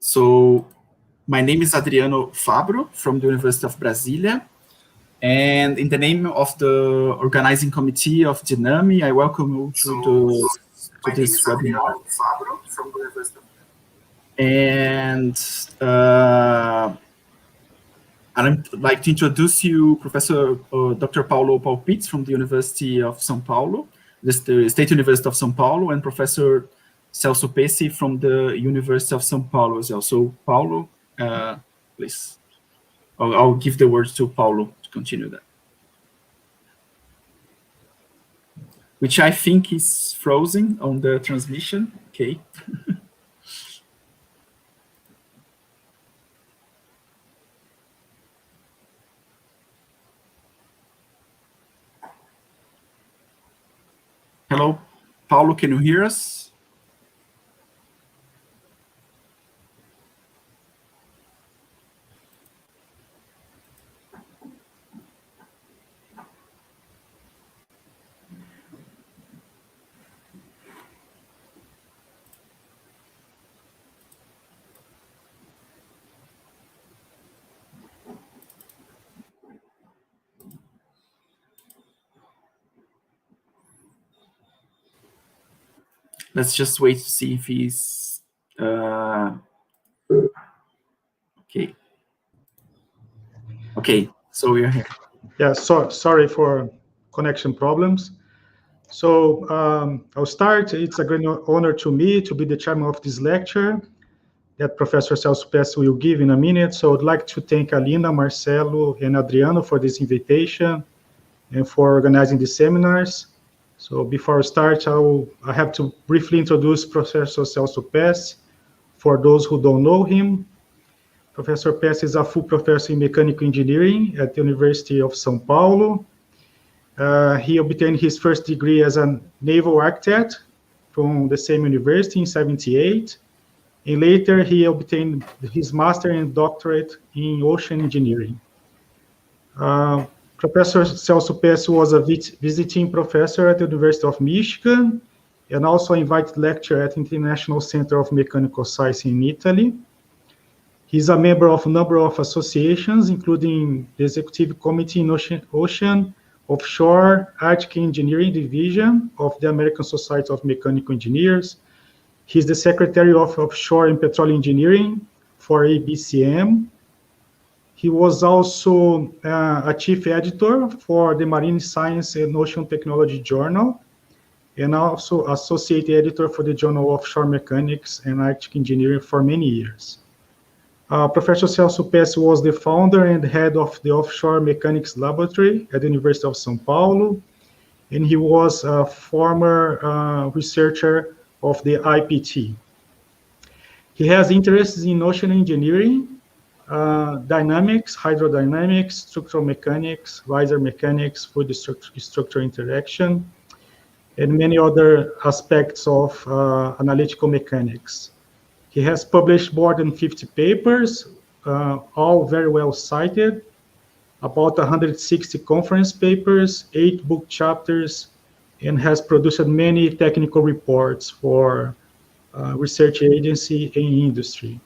So my name is Adriano Fabro from the University of Brasilia. And in the name of the organizing committee of Dynami, I welcome you to this webinar. And I'd like to introduce you Professor Dr. Paulo Paupitz from the University of São Paulo, the State University of São Paulo, and Professor Celso P from the University of São Paulo as well. So Paulo, please. I'll give the word to Paulo to continue that. Which I think is frozen on the transmission. Okay. Hello, Paulo, can you hear us? Let's just wait to see if he's okay. Okay, so we are here. Yeah, sorry for connection problems. So I'll start. It's a great honor to me to be the chairman of this lecture that Professor Celso P will give in a minute. So I'd like to thank Alina, Marcelo, and Adriano for this invitation and for organizing these seminars. So before I start, I have to briefly introduce Professor Celso P for those who don't know him. Professor P is a full professor in mechanical engineering at the University of São Paulo. He obtained his first degree as a naval architect from the same university in '78. And later he obtained his master and doctorate in ocean engineering. Professor Celso P was a visiting professor at the University of Michigan and also invited lecturer at International Center of Mechanical Science in Italy. He's a member of a number of associations, including the Executive Committee in Ocean, Offshore, Arctic Engineering Division of the American Society of Mechanical Engineers. He's the Secretary of Offshore and Petroleum Engineering for ABCM. He was also a chief editor for the Marine Science and Ocean Technology Journal, and also associate editor for the Journal of Offshore Mechanics and Arctic Engineering for many years. Professor Celso P was the founder and head of the Offshore Mechanics Laboratory at the University of São Paulo, and he was a former researcher of the IPT. He has interests in ocean engineering, dynamics, hydrodynamics, structural mechanics, riser mechanics, fluid structure interaction, and many other aspects of analytical mechanics. He has published more than 50 papers, all very well cited, about 160 conference papers, 8 book chapters, and has produced many technical reports for research agency and industry.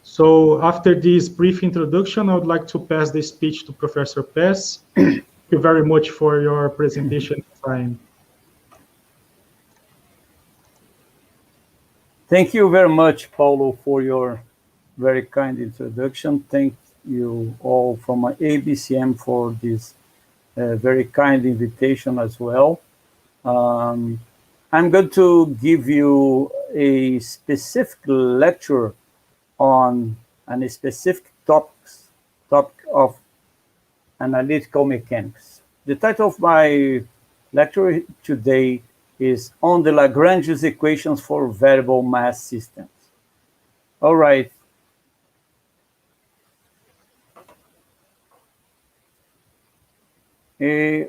So after this brief introduction, I would like to pass the speech to Professor Pesce. Thank you very much for your presentation time. Thank you very much, Paulo, for your very kind introduction. Thank you all from ABCM for this very kind invitation as well. I'm going to give you a specific lecture on a specific topic of analytical mechanics. The title of my lecture today is On the Lagrange's Equations for Variable Mass Systems. All right. This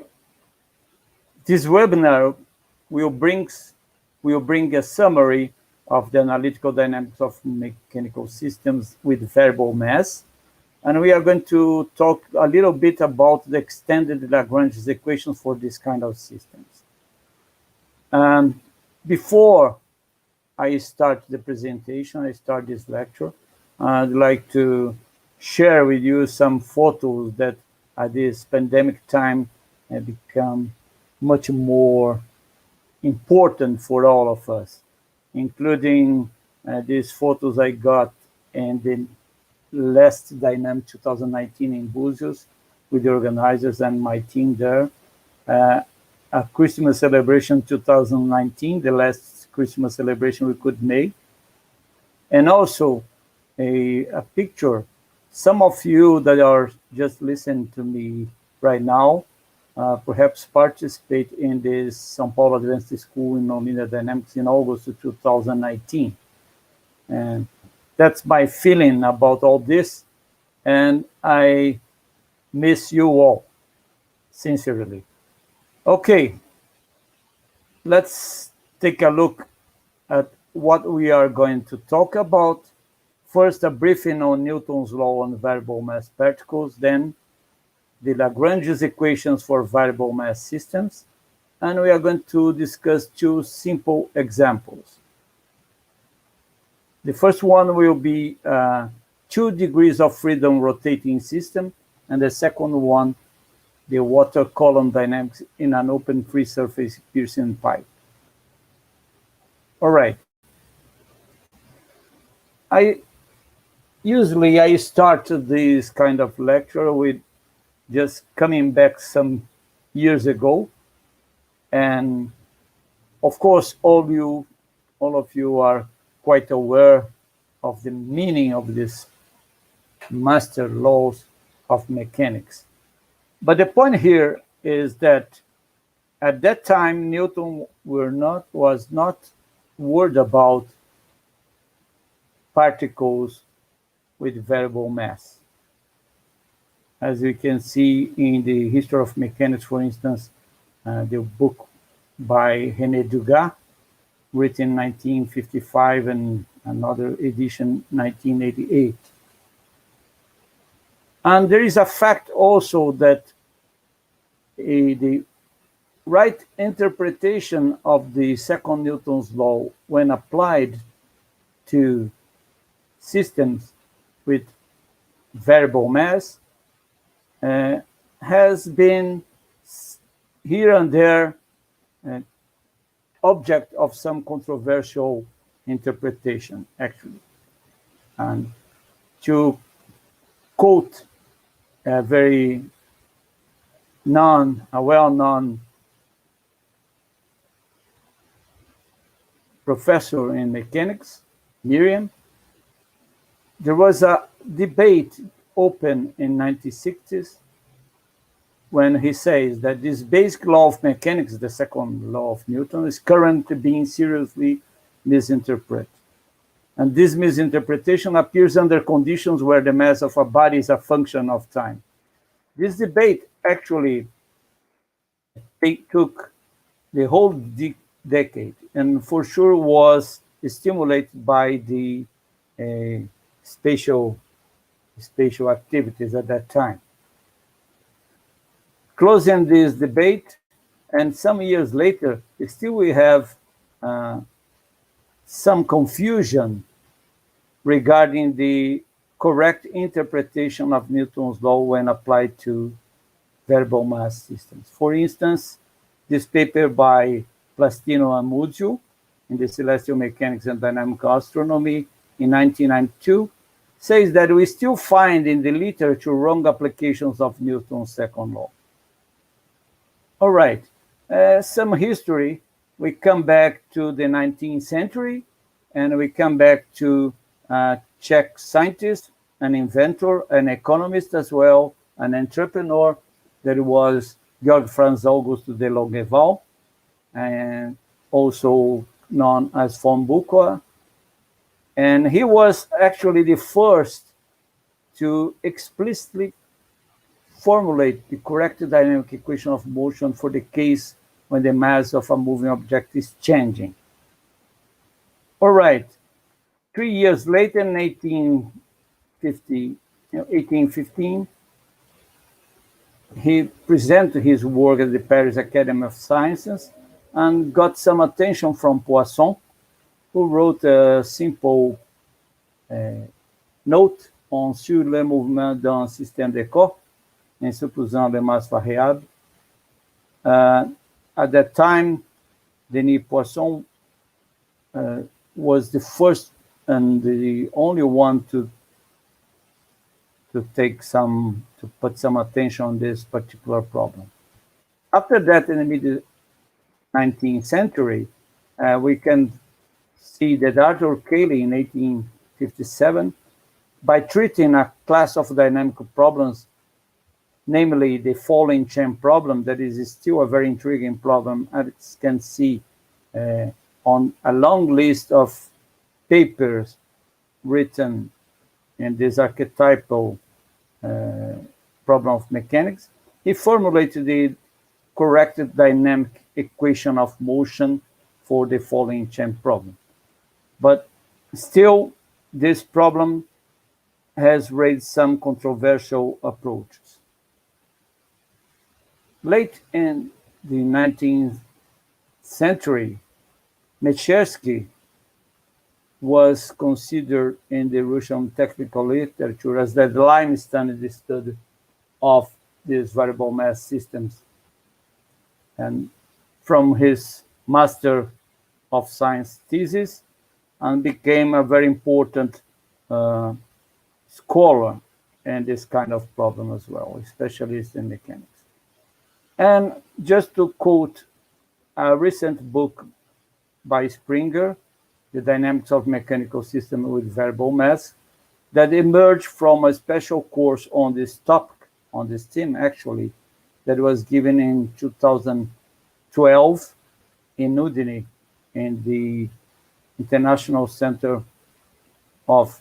webinar will bring a summary of the analytical dynamics of mechanical systems with variable mass. And we are going to talk a little bit about the extended Lagrange's equations for this kind of systems. Before I start the presentation, I start this lecture, I'd like to share with you some photos that at this pandemic time have become much more important for all of us, including these photos I got in the last Dynamic 2019 in Búzios with the organizers and my team there. A Christmas celebration 2019, the last Christmas celebration we could make. And also a picture. Some of you that are just listening to me right now perhaps participate in this São Paulo Advanced School in Nonlinear Dynamics in August of 2019. And that's my feeling about all this. And I miss you all, sincerely. Okay, let's take a look at what we are going to talk about. First, a briefing on Newton's law on variable mass particles, then the Lagrange's equations for variable mass systems, and we are going to discuss two simple examples. The first one will be 2 degrees of freedom rotating system, and the second one, the water column dynamics in an open free surface piercing pipe. All right. Usually I start this kind of lecture with just coming back some years ago. And of course, all of you are quite aware of the meaning of these master laws of mechanics. But the point here is that at that time, Newton was not worried about particles with variable mass. As you can see in the History of Mechanics, for instance, the book by René Dugas, written in 1955 and another edition 1988. And there is a fact also that the right interpretation of the second Newton's law when applied to systems with variable mass has been here and there object of some controversial interpretation, actually. And to quote a well-known professor in mechanics, Miriam, there was a debate open in 1960s when he says that this basic law of mechanics, the second law of Newton, is currently being seriously misinterpreted. And this misinterpretation appears under conditions where the mass of a body is a function of time. This debate actually took the whole decade and for sure was stimulated by the spatial activities at that time. Closing this debate, and some years later, still we have some confusion regarding the correct interpretation of Newton's law when applied to variable mass systems. For instance, this paper by Plastino and Muzio in the Celestial Mechanics and Dynamical Astronomy in 1992 says that we still find in the literature wrong applications of Newton's second law. All right, some history. We come back to the 19th century and we come back to a Czech scientist, an inventor, an economist as well, an entrepreneur that was Georg Franz August de Longueval, and also known as von Buchla. And he was actually the first to explicitly formulate the correct dynamic equation of motion for the case when the mass of a moving object is changing. All right, 3 years later, in 1815, he presented his work at the Paris Academy of Sciences and got some attention from Poisson, who wrote a simple Note sur le mouvement d'un système de corps en supposant les masses variables. At that time, Denis Poisson was the first and the only one to put some attention on this particular problem. After that, in the mid-19th century, we can see that Arthur Cayley in 1857, by treating a class of dynamical problems, namely the falling chain problem, that is still a very intriguing problem, as you can see on a long list of papers written in this archetypal problem of mechanics. He formulated the corrected dynamic equation of motion for the falling chain problem. But still, this problem has raised some controversial approaches. Late in the 19th century, Mechernysky was considered in the Russian technical literature as the line standard study of these variable mass systems. And from his Master of Science thesis, and became a very important scholar in this kind of problem as well, specialist in mechanics. And just to quote a recent book by Springer, The Dynamics of Mechanical Systems with Variable Mass, that emerged from a special course on this topic, on this theme actually, that was given in 2012 in Udine, in the International Center of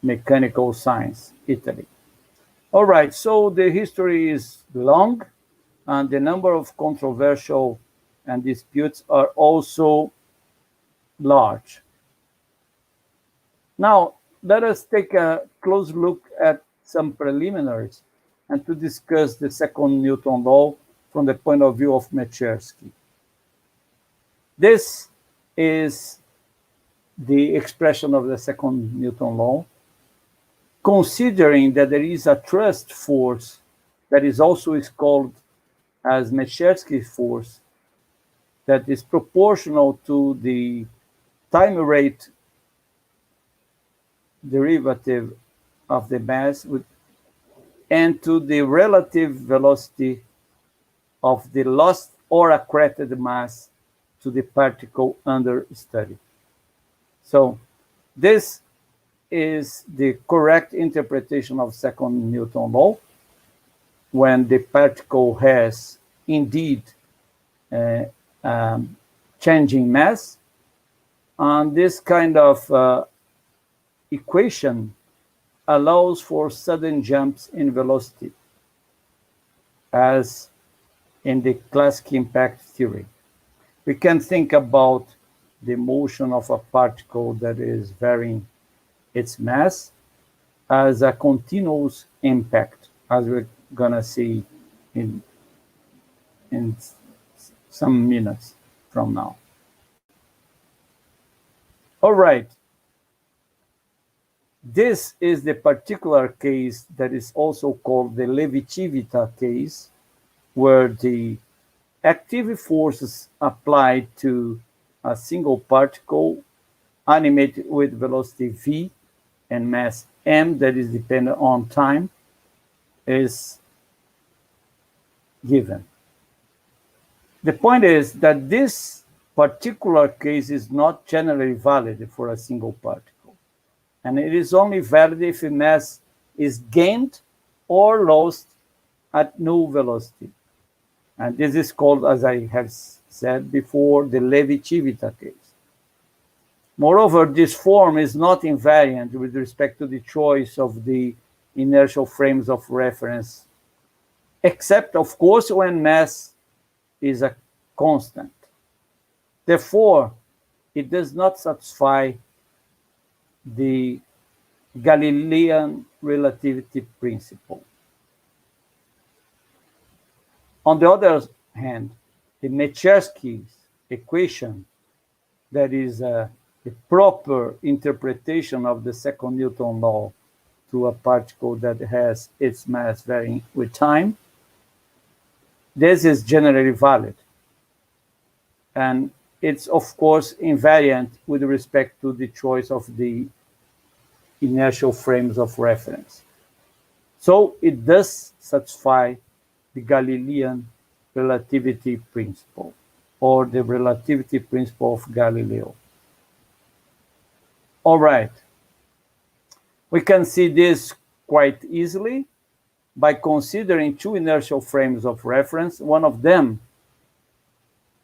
Mechanical Science, Italy. All right, so the history is long, and the number of controversial and disputes are also large. Now, let us take a close look at some preliminaries and to discuss the second Newton law from the point of view of Mechernysky. This is the expression of the second Newton law, considering that there is a thrust force that is also called as Mechernysky force that is proportional to the time rate derivative of the mass and to the relative velocity of the lost or accreted mass to the particle under study. So this is the correct interpretation of second Newton law when the particle has indeed changing mass, and this kind of equation allows for sudden jumps in velocity, as in the classic impact theory. We can think about the motion of a particle that is varying its mass as a continuous impact, as we're gonna see in some minutes from now. All right. This is the particular case that is also called the Levi-Civita case, where the active forces applied to a single particle animated with velocity v and mass m that is dependent on time is given. The point is that this particular case is not generally valid for a single particle, and it is only valid if a mass is gained or lost at no velocity. And this is called, as I have said before, the Levi-Civita case. Moreover, this form is not invariant with respect to the choice of the inertial frames of reference, except, of course, when mass is a constant. Therefore, it does not satisfy the Galilean relativity principle. On the other hand, the Mechernysky's equation, that is the proper interpretation of the second Newton law to a particle that has its mass varying with time, this is generally valid. And it's, of course, invariant with respect to the choice of the inertial frames of reference. So it does satisfy the Galilean relativity principle, or the relativity principle of Galileo. All right. We can see this quite easily by considering two inertial frames of reference, one of them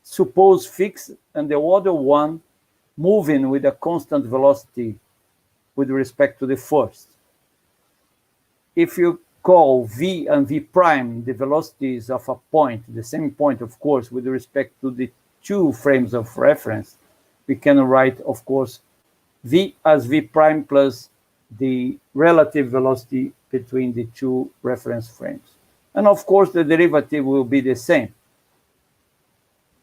suppose fixed and the other one moving with a constant velocity with respect to the first. If you call v and v prime the velocities of a point, the same point, of course, with respect to the two frames of reference, we can write, of course, v as v prime plus the relative velocity between the two reference frames. And of course, the derivative will be the same.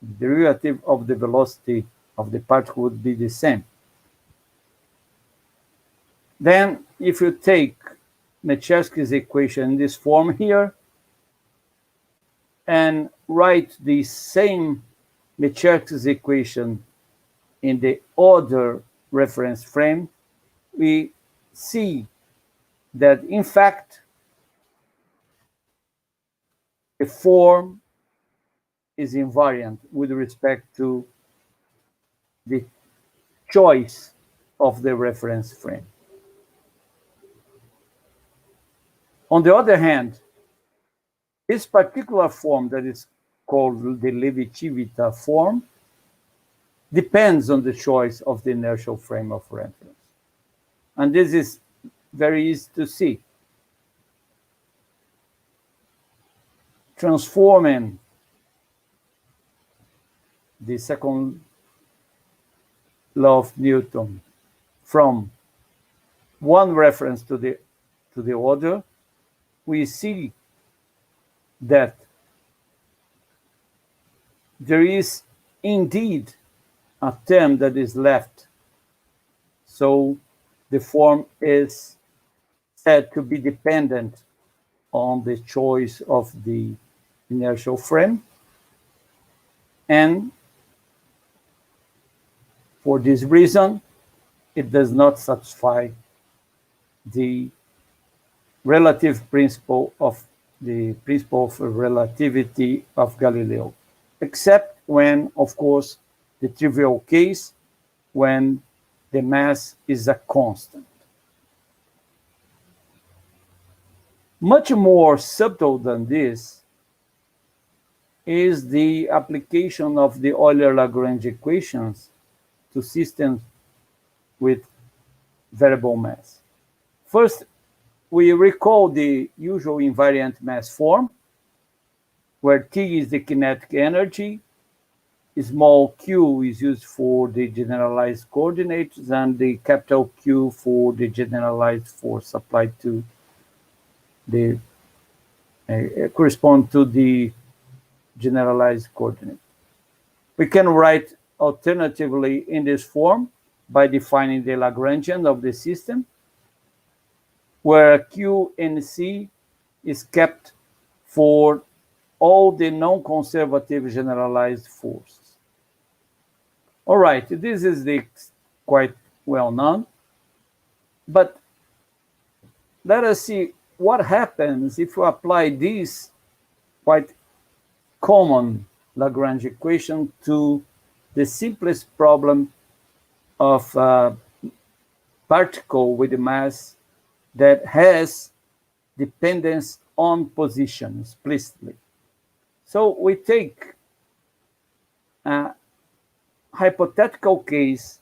The derivative of the velocity of the particle would be the same. Then, if you take Minkowski's equation in this form here and write the same Minkowski's equation in the other reference frame, we see that, in fact, the form is invariant with respect to the choice of the reference frame. On the other hand, this particular form that is called the Levi-Civita form depends on the choice of the inertial frame of reference. And this is very easy to see. Transforming the second law of Newton from one reference to the other, we see that there is indeed a term that is left. So the form is said to be dependent on the choice of the inertial frame. And for this reason, it does not satisfy the relative principle of the principle of relativity of Galileo, except when, of course, the trivial case when the mass is a constant. Much more subtle than this is the application of the Euler-Lagrange equations to systems with variable mass. First, we recall the usual invariant mass form, where T is the kinetic energy, small q is used for the generalized coordinates, and the capital Q for the generalized force applied to the correspond to the generalized coordinate. We can write alternatively in this form by defining the Lagrangian of the system, where Q and C is kept for all the non-conservative generalized forces. All right, this is quite well known, but let us see what happens if you apply this quite common Lagrange equation to the simplest problem of a particle with a mass that has dependence on position explicitly. So we take a hypothetical case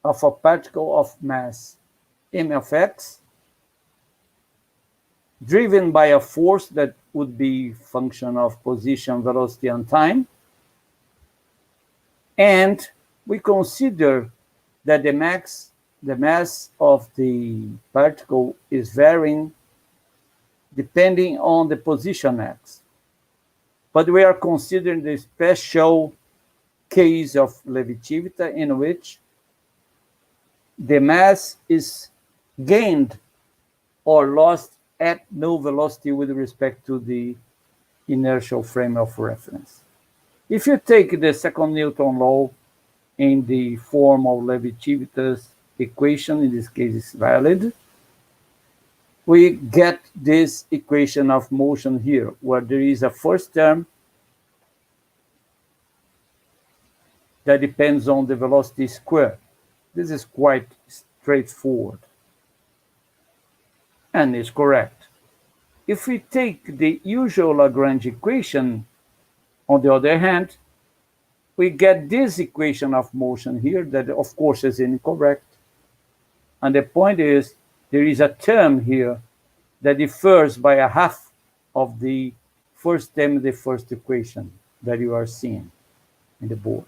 of a particle of mass m of x driven by a force that would be function of position, velocity, and time. And we consider that the mass of the particle is varying depending on the position x. But we are considering the special case of Levi-Civita in which the mass is gained or lost at no velocity with respect to the inertial frame of reference. If you take the second Newton law in the form of Levi-Civita's equation, in this case is valid, we get this equation of motion here, where there is a first term that depends on the velocity squared. This is quite straightforward and is correct. If we take the usual Lagrange equation, on the other hand, we get this equation of motion here that, of course, is incorrect. And the point is, there is a term here that differs by a half of the first term of the first equation that you are seeing in the board.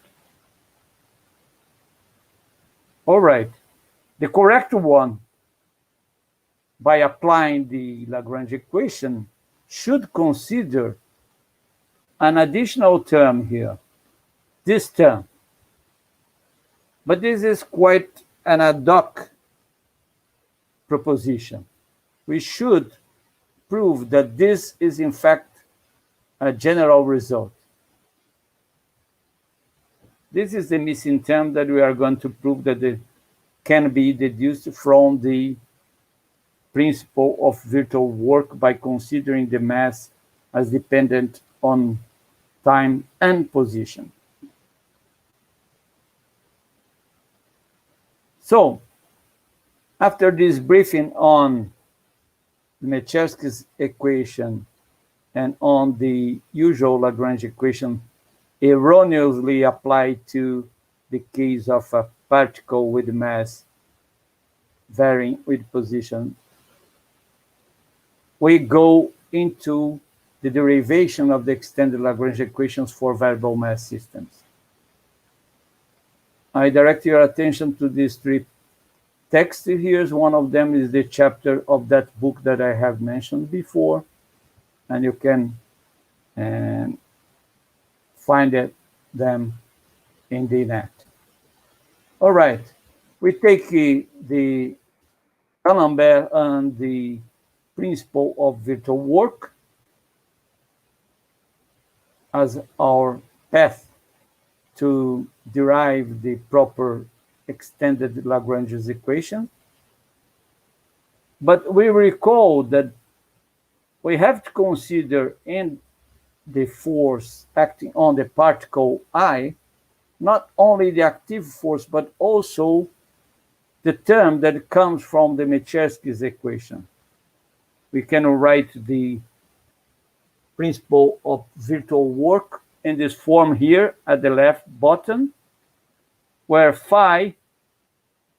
All right, the correct one, by applying the Lagrange equation, should consider an additional term here, this term. But this is quite an ad hoc proposition. We should prove that this is in fact a general result. This is the missing term that we are going to prove that it can be deduced from the principle of virtual work by considering the mass as dependent on time and position. So, after this briefing on Minkowski's equation and on the usual Lagrange equation erroneously applied to the case of a particle with mass varying with position, we go into the derivation of the extended Lagrange equations for variable mass systems. I direct your attention to these three texts here. One of them is the chapter of that book that I have mentioned before, and you can find them in the net. All right, we take the D'Alembert and the principle of virtual work as our path to derive the proper extended Lagrange's equation. But we recall that we have to consider in the force acting on the particle I, not only the active force, but also the term that comes from the Minkowski's equation. We can write the principle of virtual work in this form here at the left bottom, where phi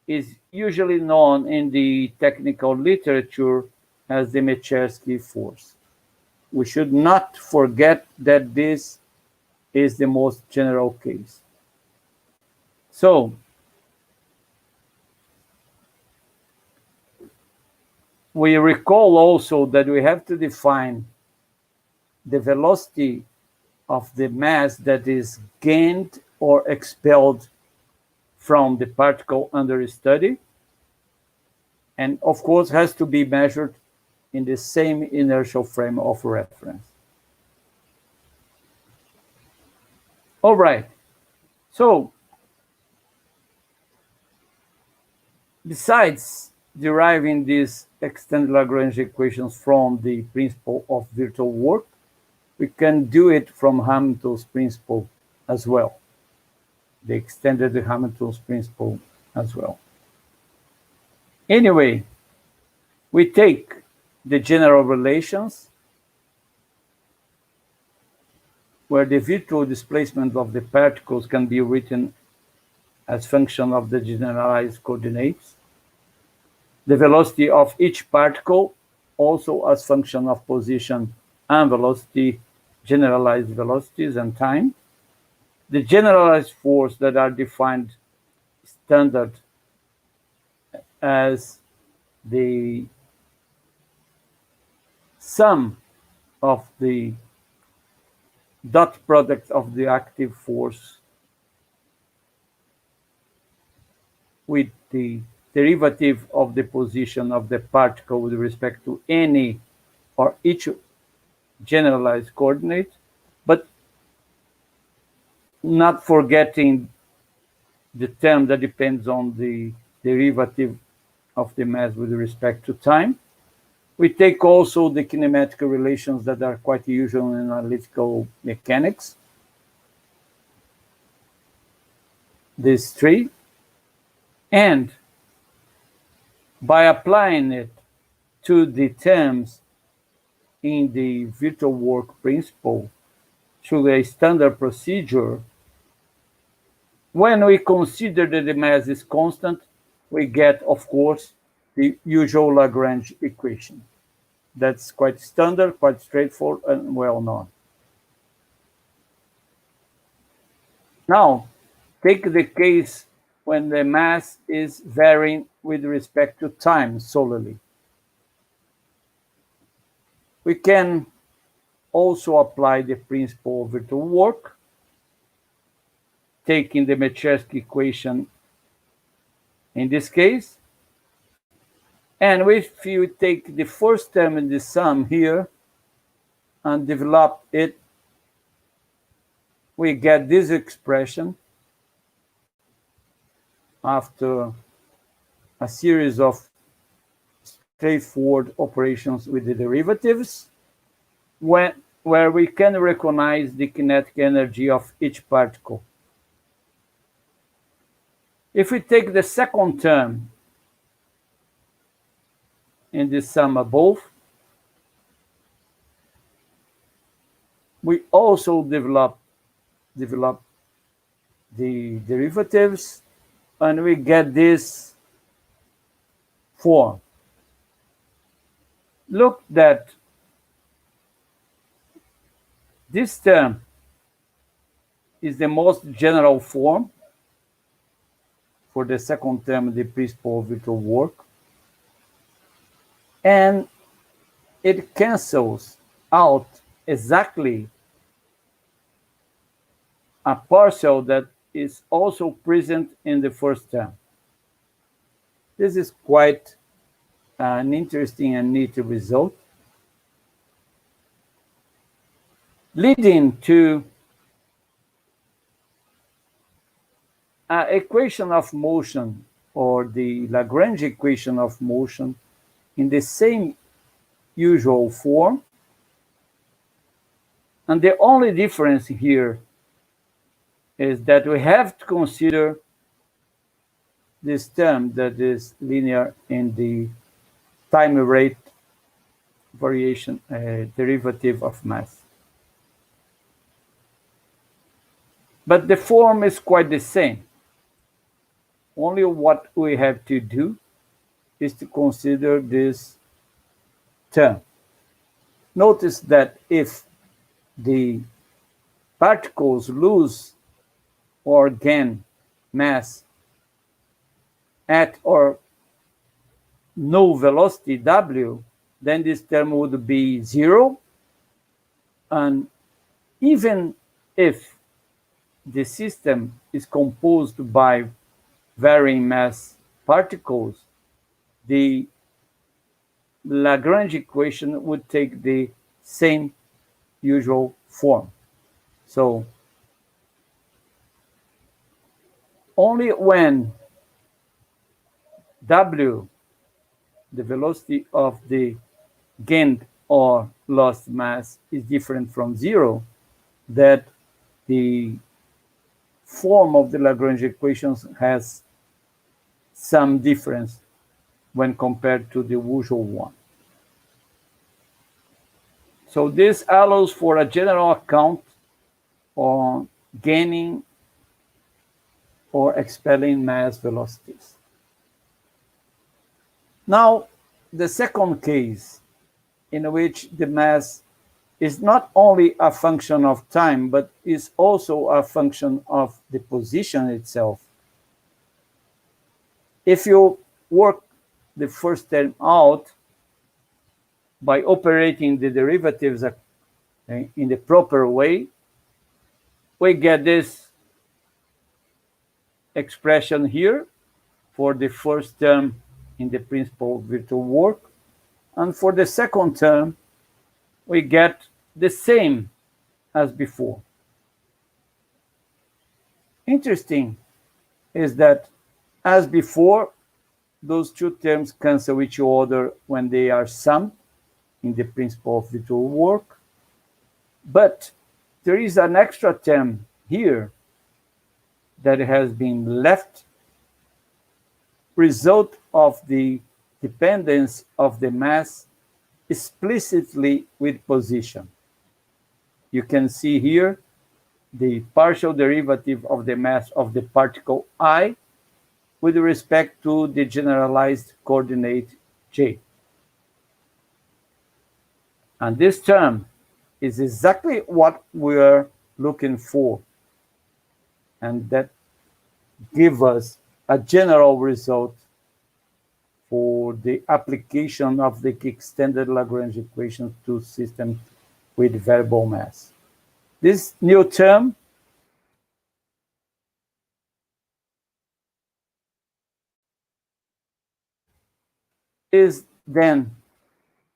is usually known in the technical literature as the Minkowski force. We should not forget that this is the most general case. So, we recall also that we have to define the velocity of the mass that is gained or expelled from the particle under study, and of course has to be measured in the same inertial frame of reference. All right, so besides deriving these extended Lagrange equations from the principle of virtual work, we can do it from Hamilton's principle as well, the extended Hamilton's principle as well. Anyway, we take the general relations where the virtual displacement of the particles can be written as function of the generalized coordinates, the velocity of each particle also as function of position and velocity, generalized velocities and time, the generalized force that are defined standard as the sum of the dot product of the active force with the derivative of the position of the particle with respect to any or each generalized coordinate, but not forgetting the term that depends on the derivative of the mass with respect to time. We take also the kinematic relations that are quite usual in analytical mechanics. These three. And by applying it to the terms in the virtual work principle through a standard procedure, when we consider that the mass is constant, we get, of course, the usual Lagrange equation. That's quite standard, quite straightforward, and well known. Now, take the case when the mass is varying with respect to time solely. We can also apply the principle of virtual work, taking the Machersky equation in this case. And if you take the first term in the sum here and develop it, we get this expression after a series of straightforward operations with the derivatives, where we can recognize the kinetic energy of each particle. If we take the second term in the sum above, we also develop the derivatives, and we get this form. Look that this term is the most general form for the second term of the principle of virtual work, and it cancels out exactly a partial that is also present in the first term. This is quite an interesting and neat result, leading to an equation of motion, or the Lagrange equation of motion, in the same usual form. And the only difference here is that we have to consider this term that is linear in the time rate variation derivative of mass. But the form is quite the same. Only what we have to do is to consider this term. Notice that if the particles lose or gain mass at or no velocity w, then this term would be 0. And even if the system is composed by varying mass particles, the Lagrange equation would take the same usual form. So only when w, the velocity of the gained or lost mass, is different from 0, that the form of the Lagrange equations has some difference when compared to the usual one. So this allows for a general account on gaining or expelling mass velocities. Now, the second case, in which the mass is not only a function of time, but is also a function of the position itself. If you work the first term out by operating the derivatives in the proper way, we get this expression here, for the first term in the principal virtual work. And for the second term, we get the same as before. Interesting is that, as before, those two terms cancel each other when they are summed in the principle of virtual work. But there is an extra term here that has been left, result of the dependence of the mass explicitly with position. You can see here the partial derivative of the mass of the particle I with respect to the generalized coordinate J. And this term is exactly what we are looking for. And that gives us a general result for the application of the extended Lagrange equations to systems with variable mass. This new term is then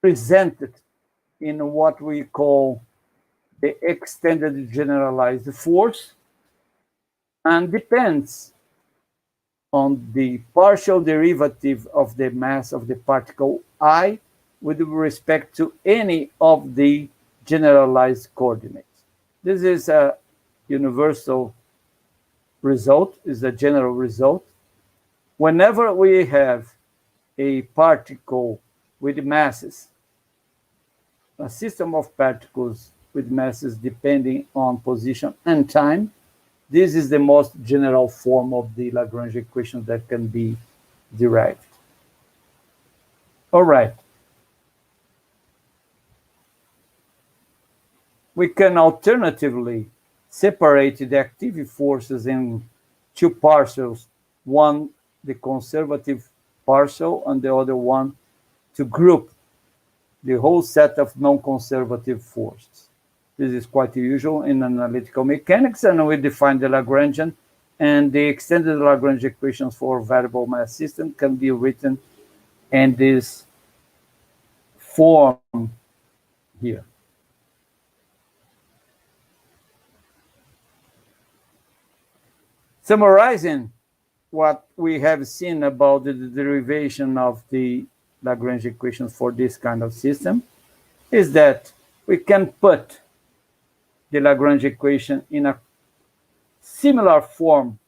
presented in what we call the extended generalized force, and depends on the partial derivative of the mass of the particle I with respect to any of the generalized coordinates. This is a universal result, is a general result. Whenever we have a particle with masses, a system of particles with masses depending on position and time, this is the most general form of the Lagrange equation that can be derived. All right. We can alternatively separate the active forces in two parcels, one the conservative parcel and the other one to group the whole set of non-conservative forces. This is quite usual in analytical mechanics, and we define the Lagrangian, and the extended Lagrange equations for variable mass system can be written in this form here. Summarizing what we have seen about the derivation of the Lagrange equations for this kind of system is that we can put the Lagrange equation in a similar form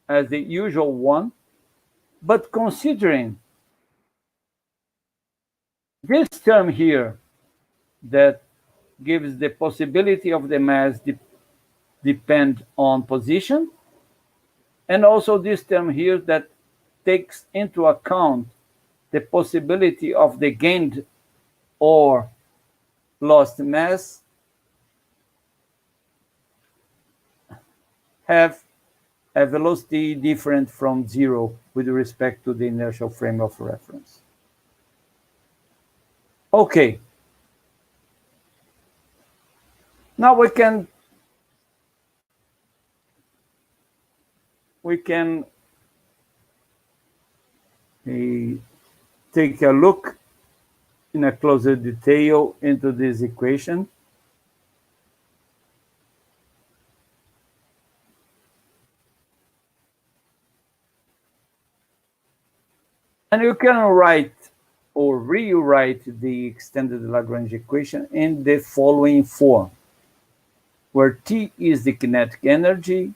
as the usual one, but considering this term here that gives the possibility of the mass depend on position, and also this term here that takes into account the possibility of the gained or lost mass have a velocity different from zero with respect to the inertial frame of reference. Okay. Now we can take a look in a closer detail into this equation. And you can write or rewrite the extended Lagrange equation in the following form, where T is the kinetic energy,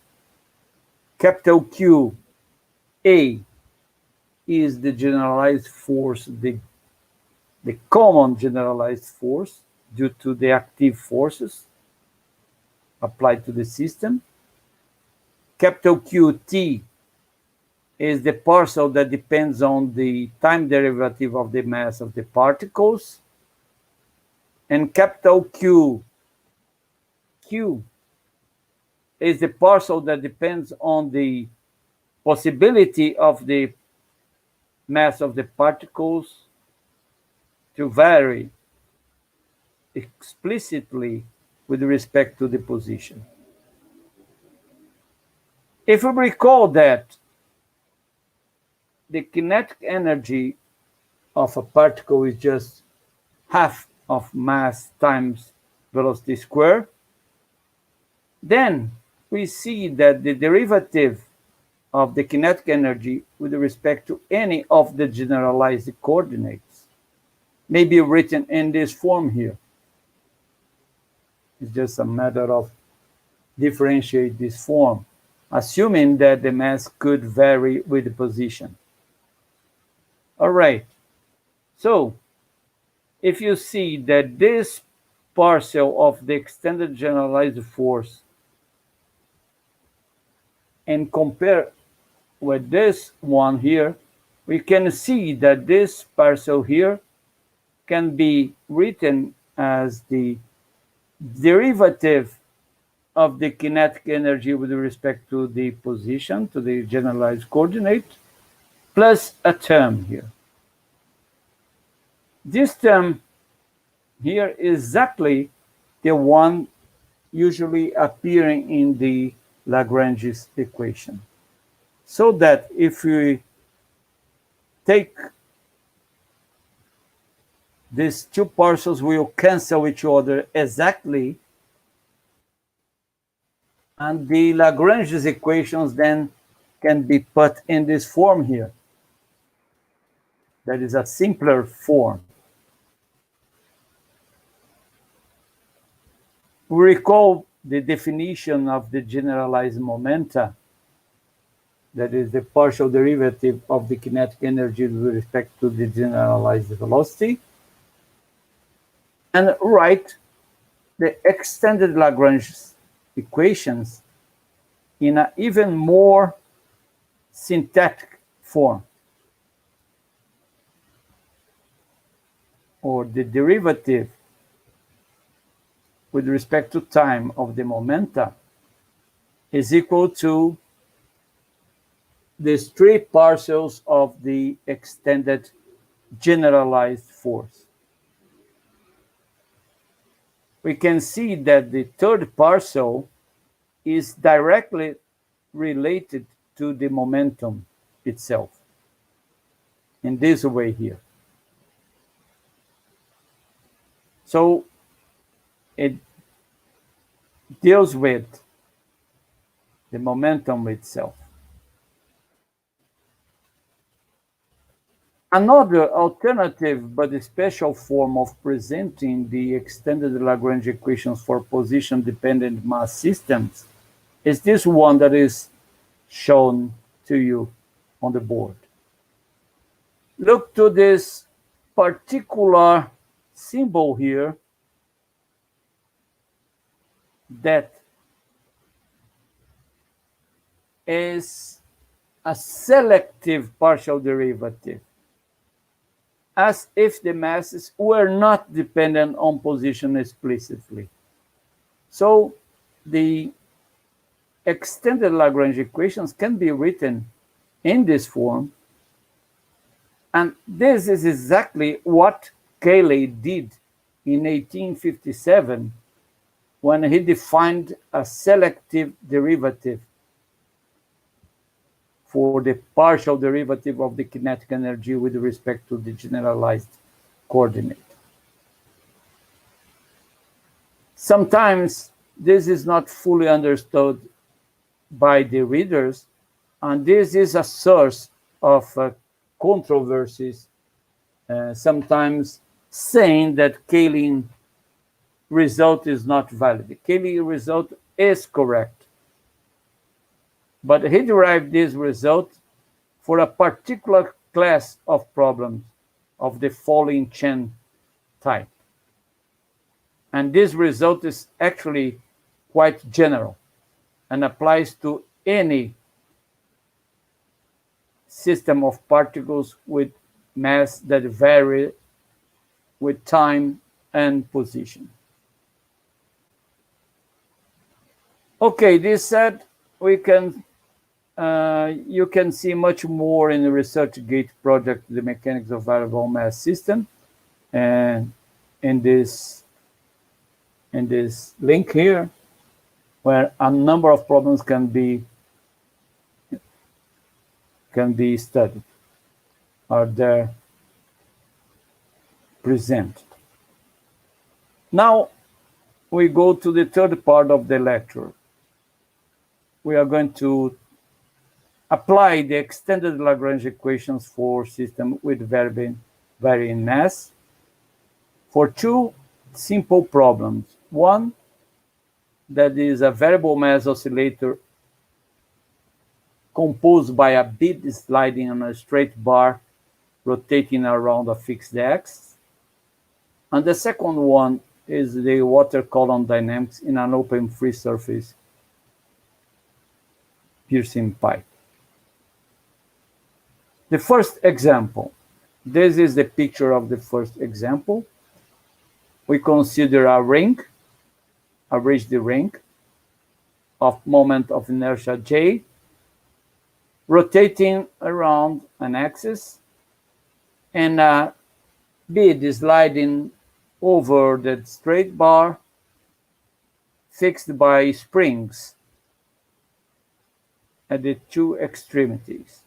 capital Q, A is the generalized force, the common generalized force due to the active forces applied to the system. Capital QT is the parcel that depends on the time derivative of the mass of the particles. And capital Q is the parcel that depends on the possibility of the mass of the particles to vary explicitly with respect to the position. If we recall that the kinetic energy of a particle is just half of mass times velocity squared, then we see that the derivative of the kinetic energy with respect to any of the generalized coordinates may be written in this form here. It's just a matter of differentiate this form, assuming that the mass could vary with the position. All right, so if you see that this parcel of the extended generalized force and compare with this one here, we can see that this parcel here can be written as the derivative of the kinetic energy with respect to the position, to the generalized coordinate, plus a term here. This term here is exactly the one usually appearing in the Lagrange's equation. So that if we take these two parcels, will cancel each other exactly, and the Lagrange's equations then can be put in this form here. That is a simpler form. We recall the definition of the generalized momenta, that is the partial derivative of the kinetic energy with respect to the generalized velocity, and write the extended Lagrange equations in an even more synthetic form, or the derivative with respect to time of the momenta is equal to these three parcels of the extended generalized force. We can see that the third parcel is directly related to the momentum itself in this way here. So it deals with the momentum itself. Another alternative but a special form of presenting the extended Lagrange equations for position-dependent mass systems is this one that is shown to you on the board. Look to this particular symbol here that is a selective partial derivative, as if the masses were not dependent on position explicitly. So the extended Lagrange equations can be written in this form, and this is exactly what Cayley did in 1857 when he defined a selective derivative for the partial derivative of the kinetic energy with respect to the generalized coordinate. Sometimes this is not fully understood by the readers, and this is a source of controversies, sometimes saying that Cayley result is not valid. The Cayley result is correct, but he derived this result for a particular class of problems of the falling chain type. And this result is actually quite general and applies to any system of particles with mass that vary with time and position. Okay, this said, we can you can see much more in the ResearchGate project, the mechanics of variable mass system, and in this link here, where a number of problems can be studied. are there presented. Now we go to the third part of the lecture. We are going to apply the extended Lagrange equations for systems with varying mass for two simple problems. One, that is a variable mass oscillator composed by a bead sliding on a straight bar rotating around a fixed axis. And the second one is the water column dynamics in an open free surface piercing pipe. The first example, this is the picture of the first example. We consider a ring, a rigid ring of moment of inertia J, rotating around an axis, and a bead sliding over the straight bar fixed by springs at the two extremities.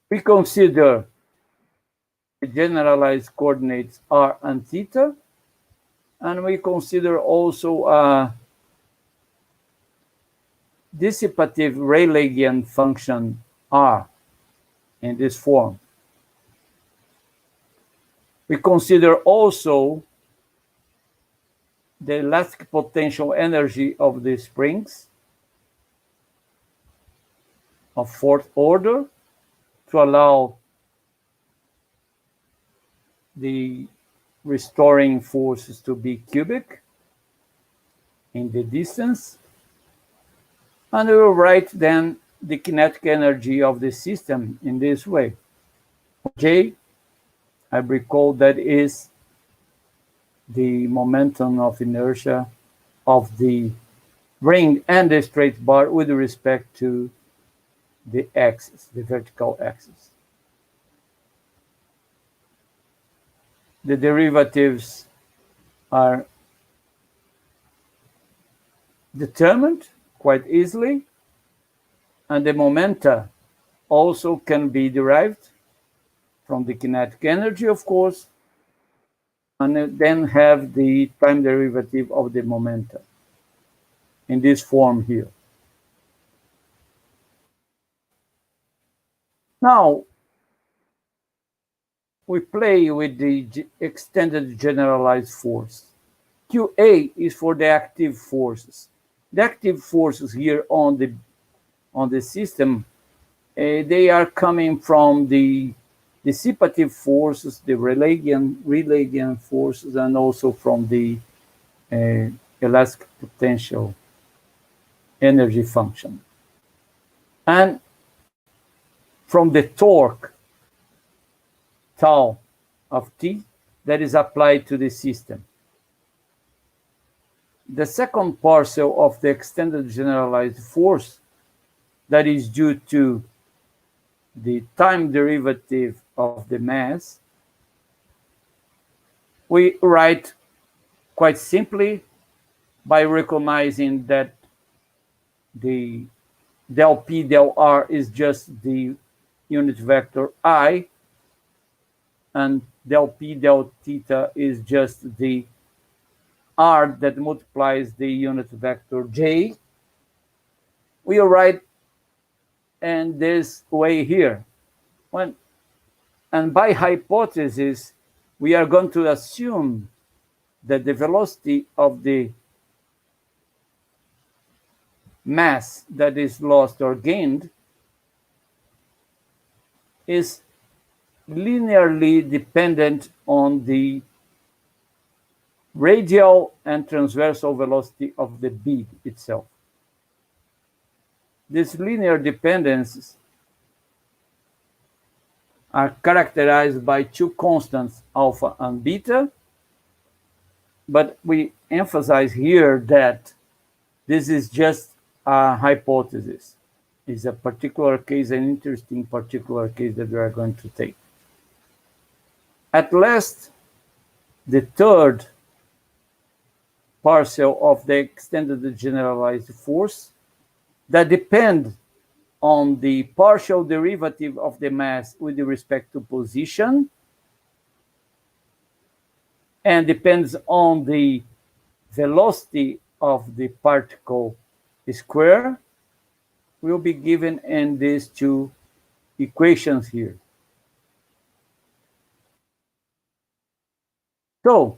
We consider the generalized coordinates r and theta, and we consider also a dissipative Rayleighian function r in this form. We consider also the elastic potential energy of the springs of fourth order to allow the restoring forces to be cubic in the distance. And we will write then the kinetic energy of the system in this way. J, I recall that is the momentum of inertia of the ring and the straight bar with respect to the axis, the vertical axis. The derivatives are determined quite easily, and the momenta also can be derived from the kinetic energy, of course, and then have the time derivative of the momenta in this form here. Now, we play with the extended generalized force. QA is for the active forces. The active forces here on the system, they are coming from the dissipative forces, the Rayleighian forces, and also from the elastic potential energy function. And from the torque, tau of T, that is applied to the system. The second parcel of the extended generalized force, that is due to the time derivative of the mass, we write quite simply by recognizing that the del P del R is just the unit vector I, and del P del theta is just the R that multiplies the unit vector J. We write in this way here. And by hypothesis, we are going to assume that the velocity of the mass that is lost or gained is linearly dependent on the radial and transversal velocity of the bead itself. These linear dependencies are characterized by two constants, alpha and beta, but we emphasize here that this is just a hypothesis. It's a particular case, an interesting particular case that we are going to take. At last, the third parcel of the extended generalized force that depend on the partial derivative of the mass with respect to position, and depends on the velocity of the particle square, will be given in these two equations here. So,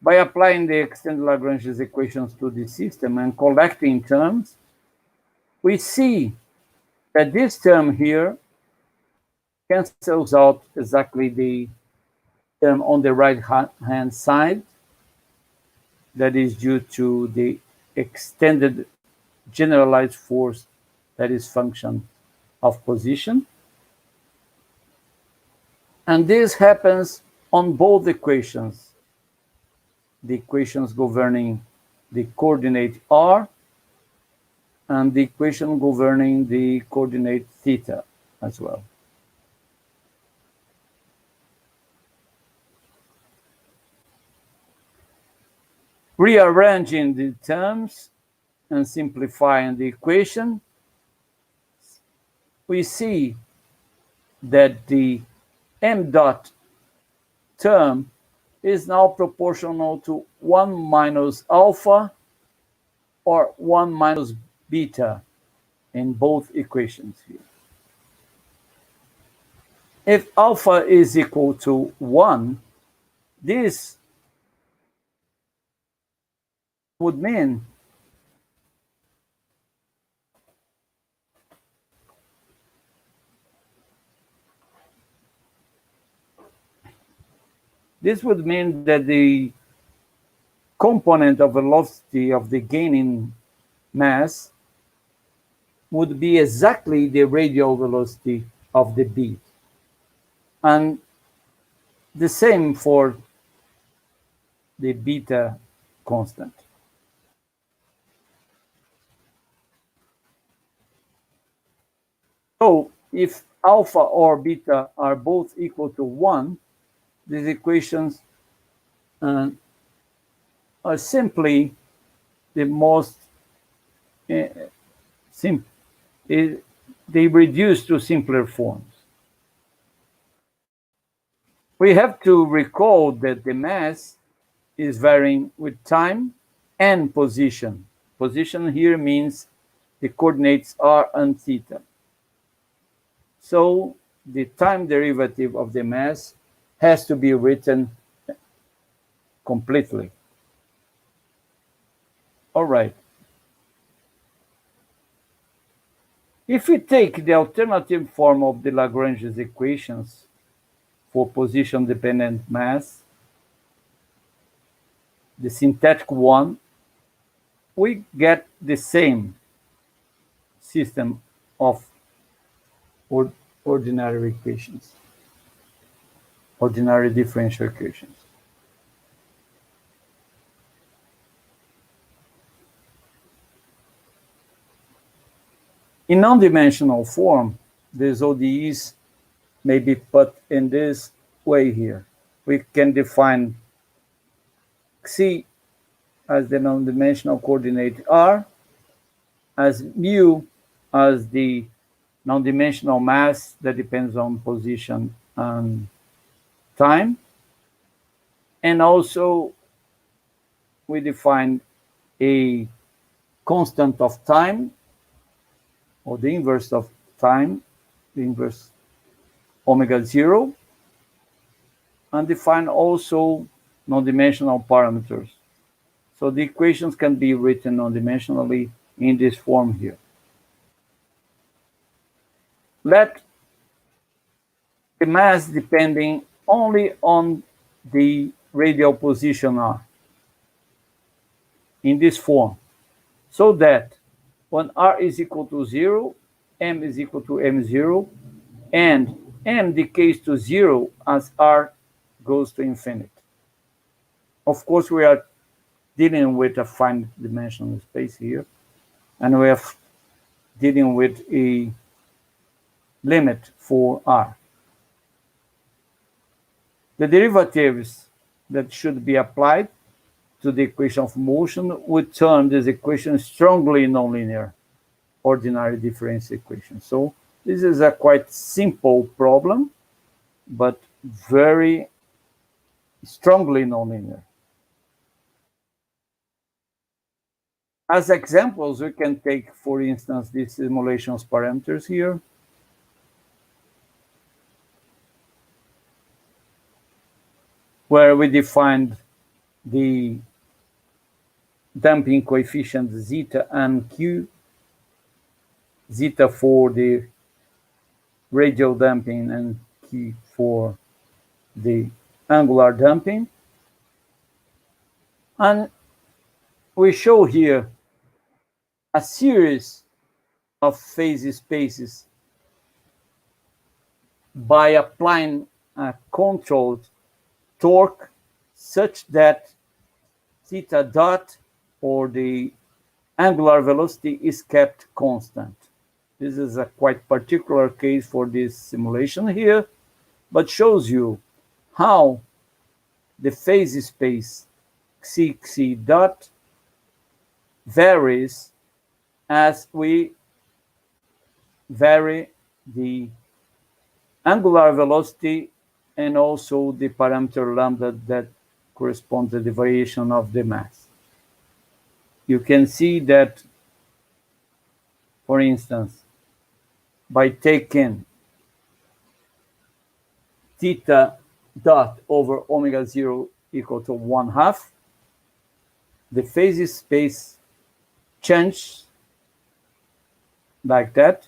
by applying the extended Lagrange's equations to the system and collecting terms, we see that this term here cancels out exactly the term on the right-hand side that is due to the extended generalized force that is function of position. And this happens on both equations, the equations governing the coordinate r and the equation governing the coordinate theta as well. Rearranging the terms and simplifying the equation, we see that the m dot term is now proportional to 1 minus alpha or 1 minus beta in both equations here. If alpha is equal to 1, this would mean that the component of velocity of the gaining mass would be exactly the radial velocity of the beat. And the same for the beta constant. So if alpha or beta are both equal to 1, these equations are simply the most simple. They reduce to simpler forms. We have to recall that the mass is varying with time and position. Position here means the coordinates r and theta. So the time derivative of the mass has to be written completely. All right. If we take the alternative form of the Lagrange's equations for position-dependent mass, the synthetic one, we get the same system of ordinary equations, ordinary differential equations. In non-dimensional form, these ODEs may be put in this way here. We can define C as the non-dimensional coordinate r, as mu as the non-dimensional mass that depends on position and time. And also we define a constant of time, or the inverse of time, the inverse omega 0, and define also non-dimensional parameters. So the equations can be written non-dimensionally in this form here. Let the mass depending only on the radial position r in this form, so that when r is equal to 0, m is equal to m0, and m decays to 0 as r goes to infinity. Of course, we are dealing with a finite dimensional space here, and we are dealing with a limit for r. The derivatives that should be applied to the equation of motion would turn this equation strongly nonlinear. ordinary differential equation. So this is a quite simple problem, but very strongly nonlinear. As examples, we can take, for instance, these simulations parameters here. Where we defined the damping coefficient zeta and q, zeta for the radial damping and q for the angular damping. And we show here a series of phase spaces by applying a controlled torque such that theta dot, or the angular velocity, is kept constant. This is a quite particular case for this simulation here, but shows you how the phase space xc dot varies as we vary the angular velocity and also the parameter lambda that corresponds to the variation of the mass. You can see that, for instance, by taking theta dot over omega 0 equal to 1/2, the phase space changes like that,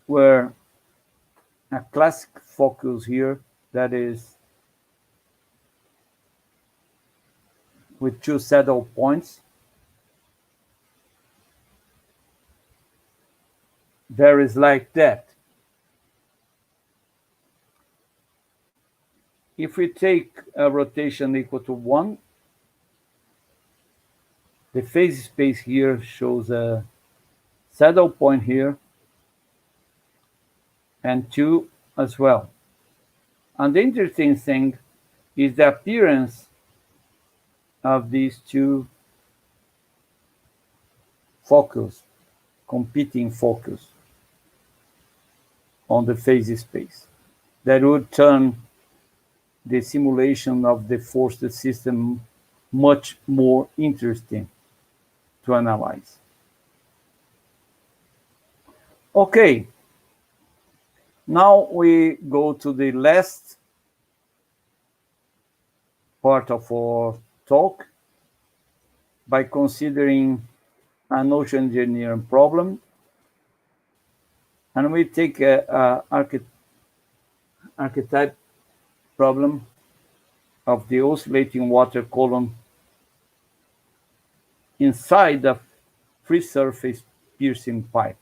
where a classic focus here that is with two saddle points varies like that. If we take a rotation equal to 1, the phase space here shows a saddle point here and 2 as well. And the interesting thing is the appearance of these two focus, competing focus on the phase space. That would turn the simulation of the forced system much more interesting to analyze. Okay, now we go to the last part of our talk by considering an ocean engineering problem. And we take an archetype problem of the oscillating water column inside the free surface piercing pipe.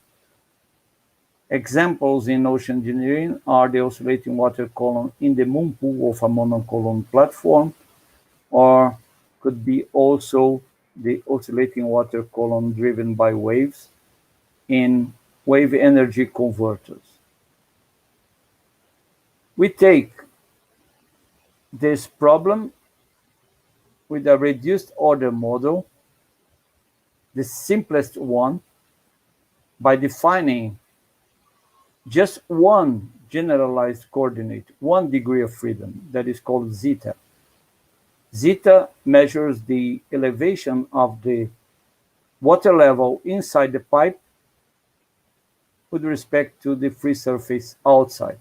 Examples in ocean engineering are the oscillating water column in the moon pool of a monocolumn platform, or could be also the oscillating water column driven by waves in wave energy converters. We take this problem with a reduced order model, the simplest one, by defining just one generalized coordinate, 1 degree of freedom, that is called zeta. Zeta measures the elevation of the water level inside the pipe with respect to the free surface outside.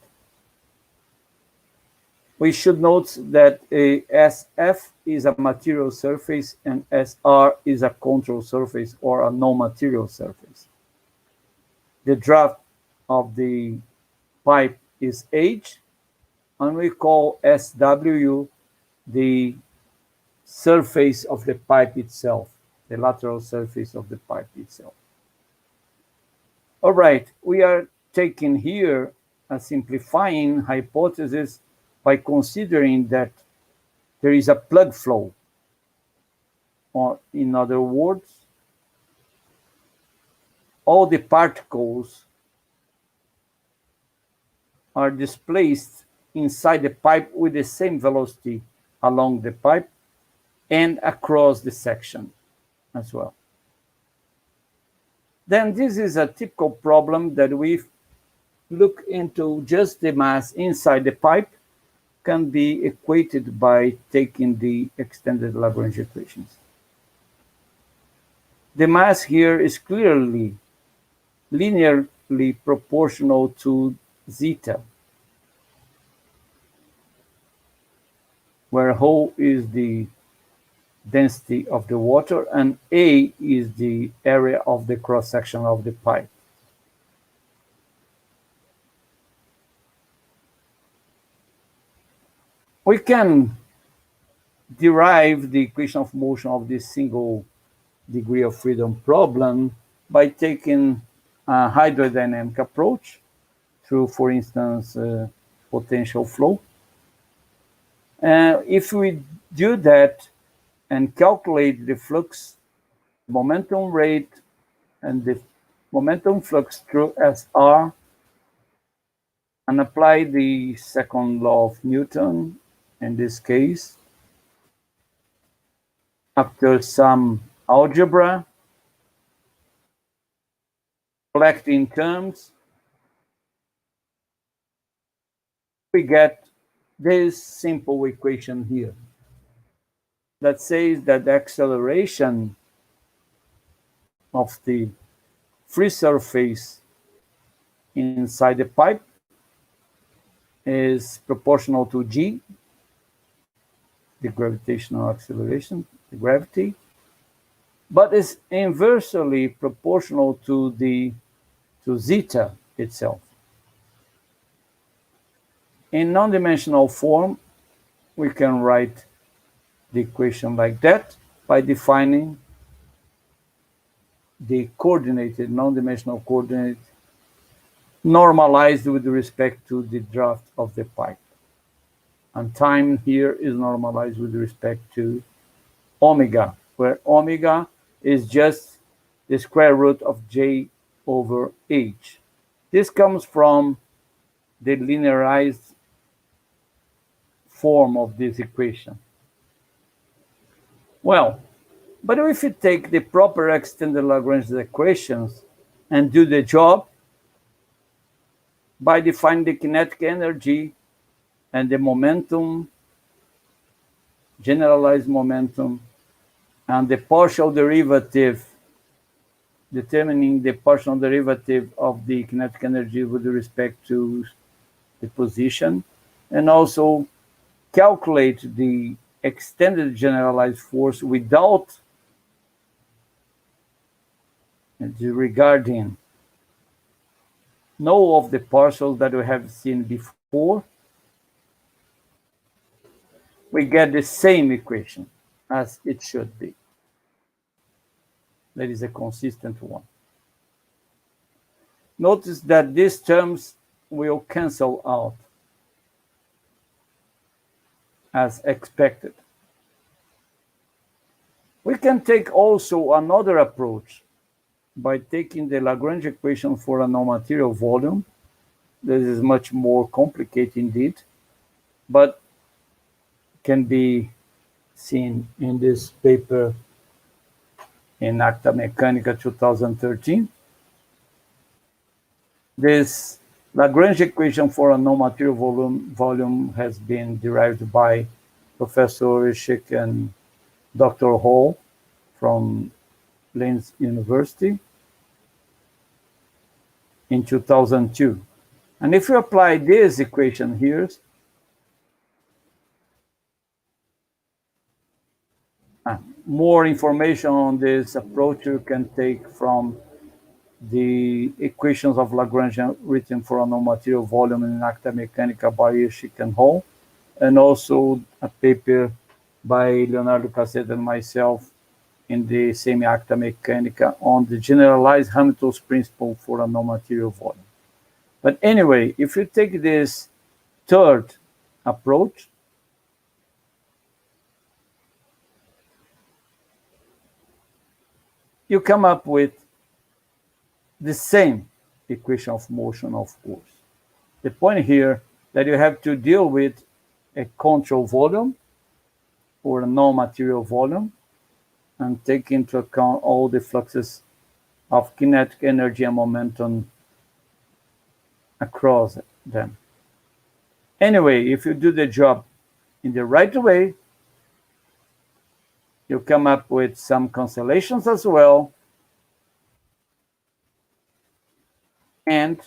We should note that a SF is a material surface and SR is a control surface or a non-material surface. The draft of the pipe is H, and we call SW the surface of the pipe itself, the lateral surface of the pipe itself. All right, we are taking here a simplifying hypothesis by considering that there is a plug flow, or in other words, all the particles are displaced inside the pipe with the same velocity along the pipe and across the section as well. then this is a typical problem that we look into. Just the mass inside the pipe can be equated by taking the extended Lagrange equations. The mass here is clearly linearly proportional to zeta, where ρ is the density of the water and A is the area of the cross-section of the pipe. We can derive the equation of motion of this single degree of freedom problem by taking a hydrodynamic approach through, for instance, potential flow. If we do that and calculate the flux, momentum rate, and the momentum flux through SR, and apply the second law of Newton in this case, after some algebra, collecting terms, we get this simple equation here that says that the acceleration of the free surface inside the pipe is proportional to g, the gravitational acceleration, the gravity, but is inversely proportional to zeta itself. In non-dimensional form, we can write the equation like that by defining the coordinated, non-dimensional coordinate normalized with respect to the draft of the pipe. And time here is normalized with respect to omega, where omega is just the square root of j over h. This comes from the linearized form of this equation. Well, but if you take the proper extended Lagrange equations and do the job by defining the kinetic energy and the momentum, generalized momentum, and the partial derivative, determining the partial derivative of the kinetic energy with respect to the position, and also calculate the extended generalized force without disregarding no of the partials that we have seen before, we get the same equation as it should be. That is a consistent one. Notice that these terms will cancel out as expected. We can take also another approach by taking the Lagrange equation for a non-material volume. This is much more complicated indeed, but can be seen in this paper in Acta Mecânica 2013. This Lagrange equation for a non-material volume has been derived by Professor Schick and Dr. Hall from Linz University in 2002. And if you apply this equation here, more information on this approach you can take from the equations of Lagrange written for a non-material volume in Acta Mecânica by Schick and Hall, and also a paper by Leonardo Cassetta and myself in the same Acta Mecânica on the generalized Hamilton's principle for a non-material volume. But anyway, if you take this third approach, you come up with the same equation of motion, of course. The point here that you have to deal with a control volume or a non-material volume and take into account all the fluxes of kinetic energy and momentum across them. Anyway, if you do the job in the right way, you come up with some constellations as well, and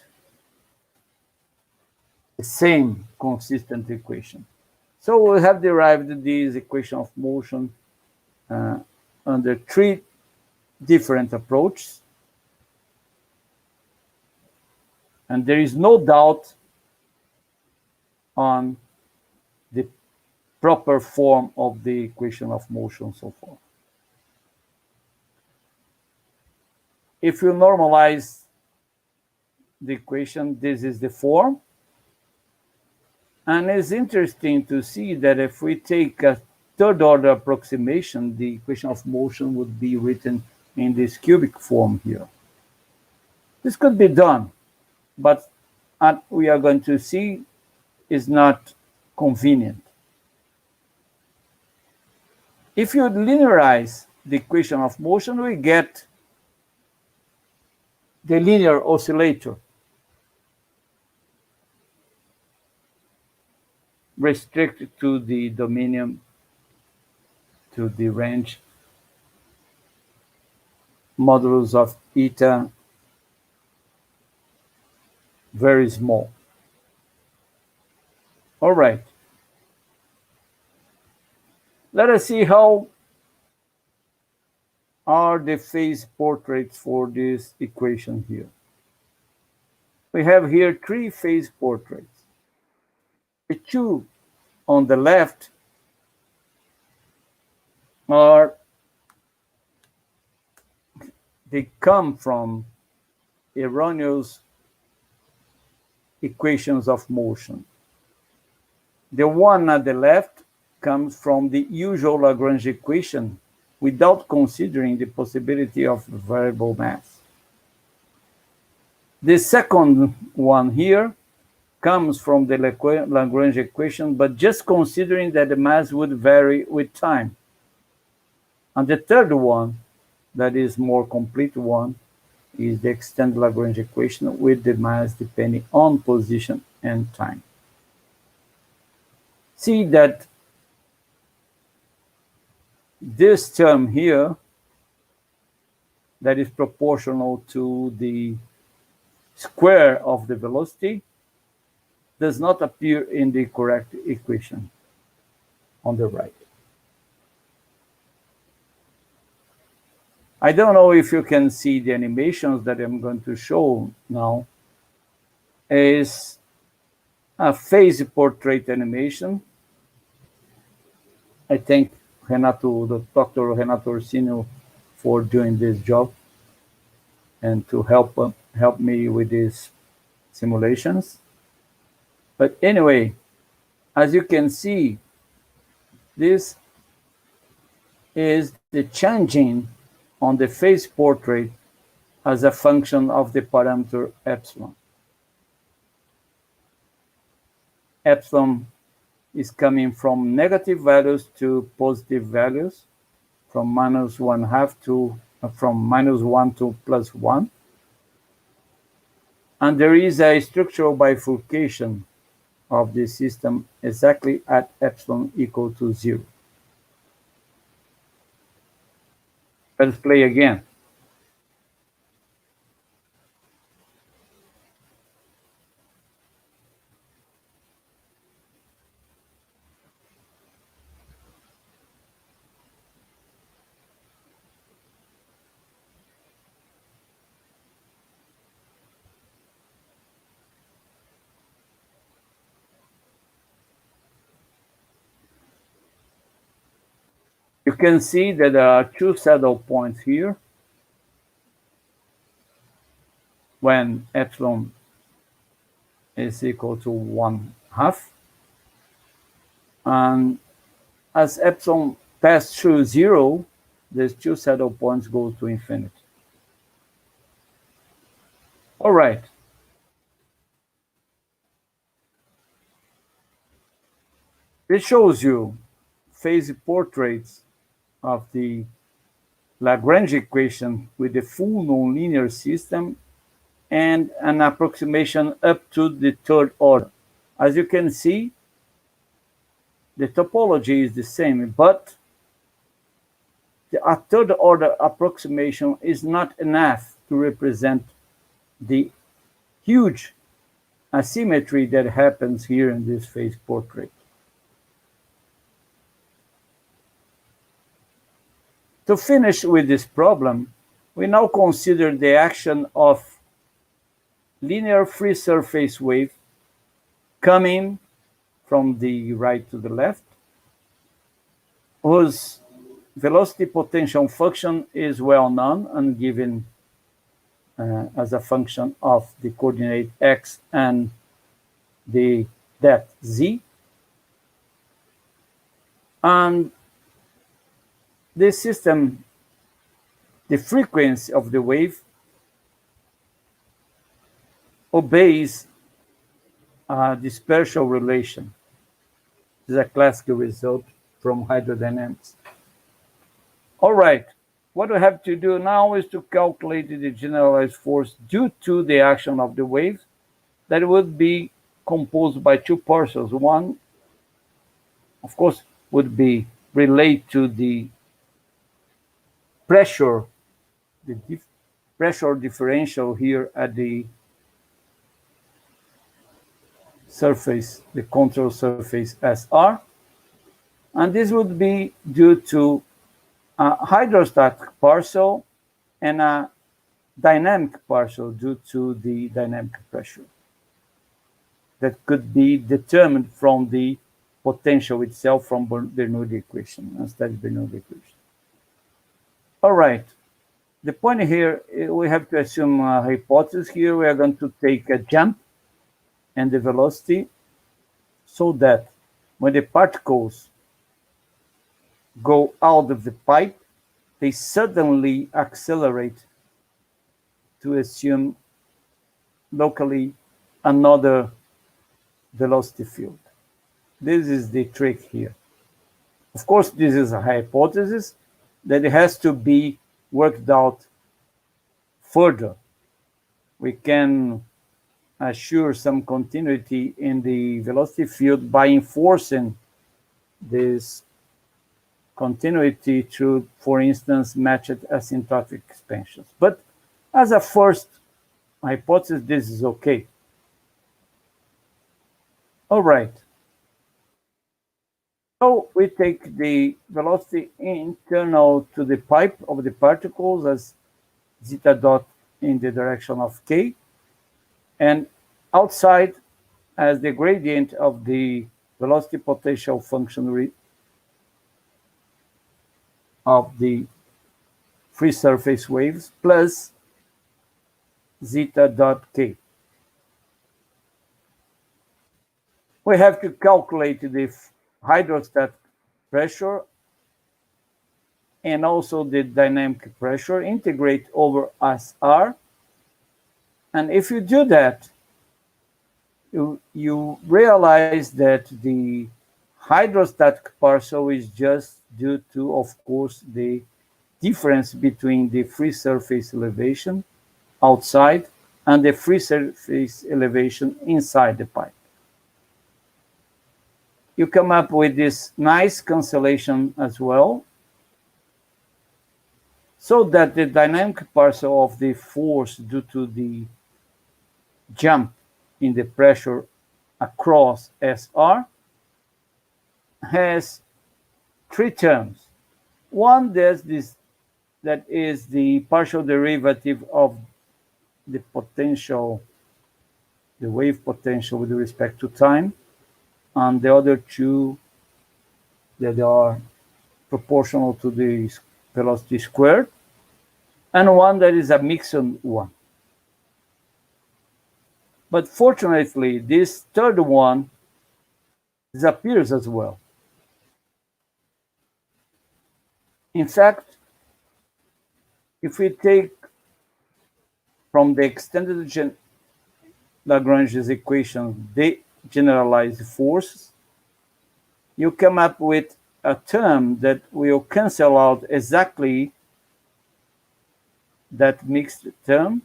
the same consistent equation. So we have derived this equation of motion under three different approaches. And there is no doubt on the proper form of the equation of motion so far. If you normalize the equation, this is the form. And it's interesting to see that if we take a third order approximation, the equation of motion would be written in this cubic form here. This could be done, but we are going to see is not convenient. If you linearize the equation of motion, we get the linear oscillator restricted to the dominion, to the range modulus of eta very small. All right. Let us see how are the phase portraits for this equation here. We have here three phase portraits. The two on the left they come from erroneous equations of motion. The one at the left comes from the usual Lagrange equation without considering the possibility of variable mass. The second one here comes from the Lagrange equation, but just considering that the mass would vary with time. And the third one, that is more complete one, is the extended Lagrange equation with the mass depending on position and time. See that this term here, that is proportional to the square of the velocity, does not appear in the correct equation on the right. I don't know if you can see the animations that I'm going to show now. Is a phase portrait animation. I thank Dr. Renato Orsino for doing this job and to help me with these simulations. But anyway, as you can see, this is the changing on the phase portrait as a function of the parameter epsilon. Epsilon is coming from negative values to positive values, from -1/2 to from -1 to +1. And there is a structural bifurcation of the system exactly at epsilon equal to 0. Let's play again. You can see that there are two saddle points here when epsilon is equal to 1/2. And as epsilon passes through 0, these two saddle points go to infinity. All right. This shows you phase portraits of the Lagrange equation with the full nonlinear system and an approximation up to the third order. As you can see, the topology is the same, but a third order approximation is not enough to represent the huge asymmetry that happens here in this phase portrait. To finish with this problem, we now consider the action of linear free surface wave coming from the right to the left, whose velocity potential function is well known and given as a function of the coordinate x and the depth z. And this system, the frequency of the wave obeys a dispersion relation. This is a classical result from hydrodynamics. All right, what we have to do now is to calculate the generalized force due to the action of the wave that would be composed by two parcels. One, of course, would be related to the pressure, pressure differential here at the surface, the control surface SR. And this would be due to a hydrostatic parcel and a dynamic parcel due to the dynamic pressure that could be determined from the potential itself from Bernoulli equation, unsteady Bernoulli equation. All right, the point here, we have to assume a hypothesis here. We are going to take a jump and the velocity so that when the particles go out of the pipe, they suddenly accelerate to assume locally another velocity field. This is the trick here. Of course, this is a hypothesis that it has to be worked out further. We can assure some continuity in the velocity field by enforcing this continuity through, for instance, matched asymptotic expansions. But as a first hypothesis, this is okay. All right. So we take the velocity internal to the pipe of the particles as zeta dot in the direction of k, and outside as the gradient of the velocity potential function of the free surface waves plus zeta dot k. We have to calculate the hydrostatic pressure and also the dynamic pressure, integrate over SR. And if you do that, you realize that the hydrostatic parcel is just due to, of course, the difference between the free surface elevation outside and the free surface elevation inside the pipe. You come up with this nice cancellation as well, so that the dynamic parcel of the force due to the jump in the pressure across SR has three terms. One, that is the partial derivative of the potential, the wave potential with respect to time, and the other two that are proportional to the velocity squared, and one that is a mixed one. But fortunately, this third one disappears as well. In fact, if we take from the extended Lagrange's equation the generalized forces, you come up with a term that will cancel out exactly that mixed term,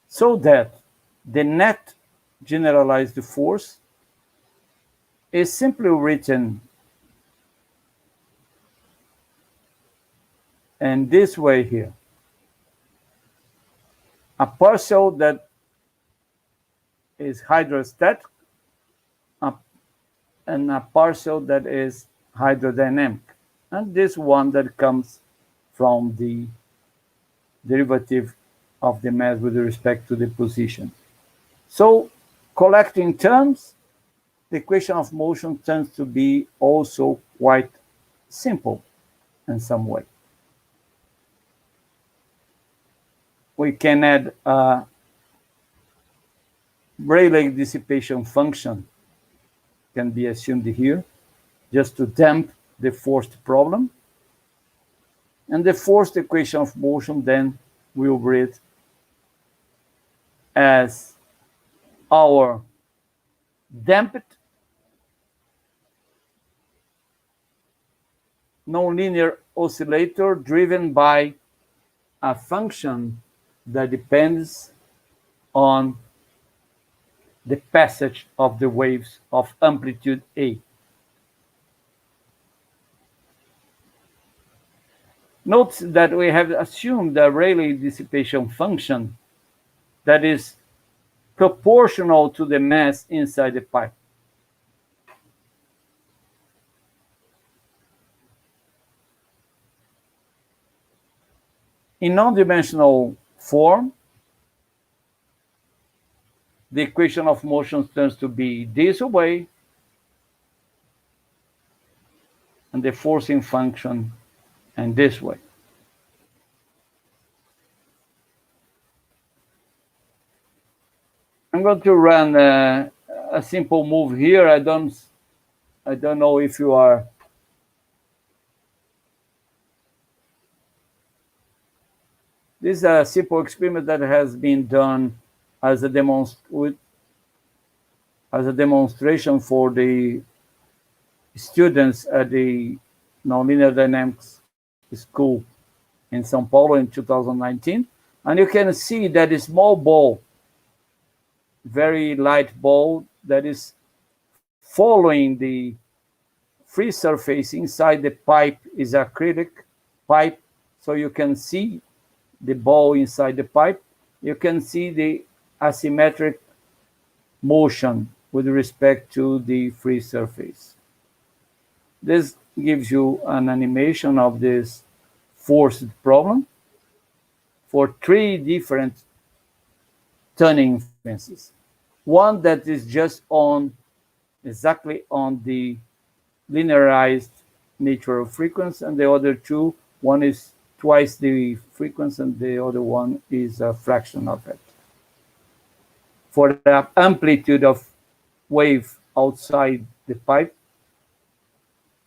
so that the net generalized force is simply written in this way here. A partial that is hydrostatic and a partial that is hydrodynamic. And this one that comes from the derivative of the mass with respect to the position. So collecting terms, the equation of motion tends to be also quite simple in some way. We can add a Rayleigh dissipation function, can be assumed here, just to damp the forced problem. And the forced equation of motion then will read as our damped nonlinear oscillator driven by a function that depends on the passage of the waves of amplitude A. Note that we have assumed the Rayleigh dissipation function that is proportional to the mass inside the pipe. In non-dimensional form, the equation of motion turns to be this way, and the forcing function and this way. I'm going to run a simple move here. I don't know if you are. This is a simple experiment that has been done as a demonstration for the students at the Nonlinear Dynamics School in São Paulo in 2019. And you can see that a small ball, very light ball, that is following the free surface inside the pipe is acrylic pipe. So you can see the ball inside the pipe. You can see the asymmetric motion with respect to the free surface. This gives you an animation of this forced problem for three different turning fences. One that is just exactly on the linearized nature of frequency, and the other two, one is twice the frequency and the other one is a fraction of it. For the amplitude of wave outside the pipe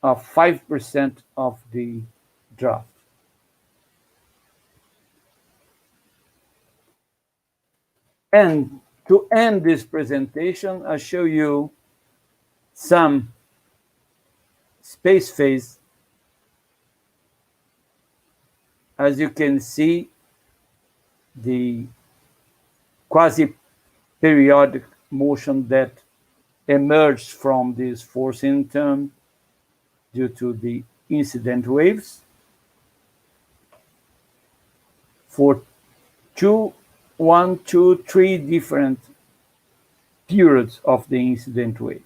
of 5% of the draft. And to end this presentation, I'll show you some space phase. As you can see, the quasi-periodic motion that emerged from this forcing term due to the incident waves for 1, 2, 3 different periods of the incident wave.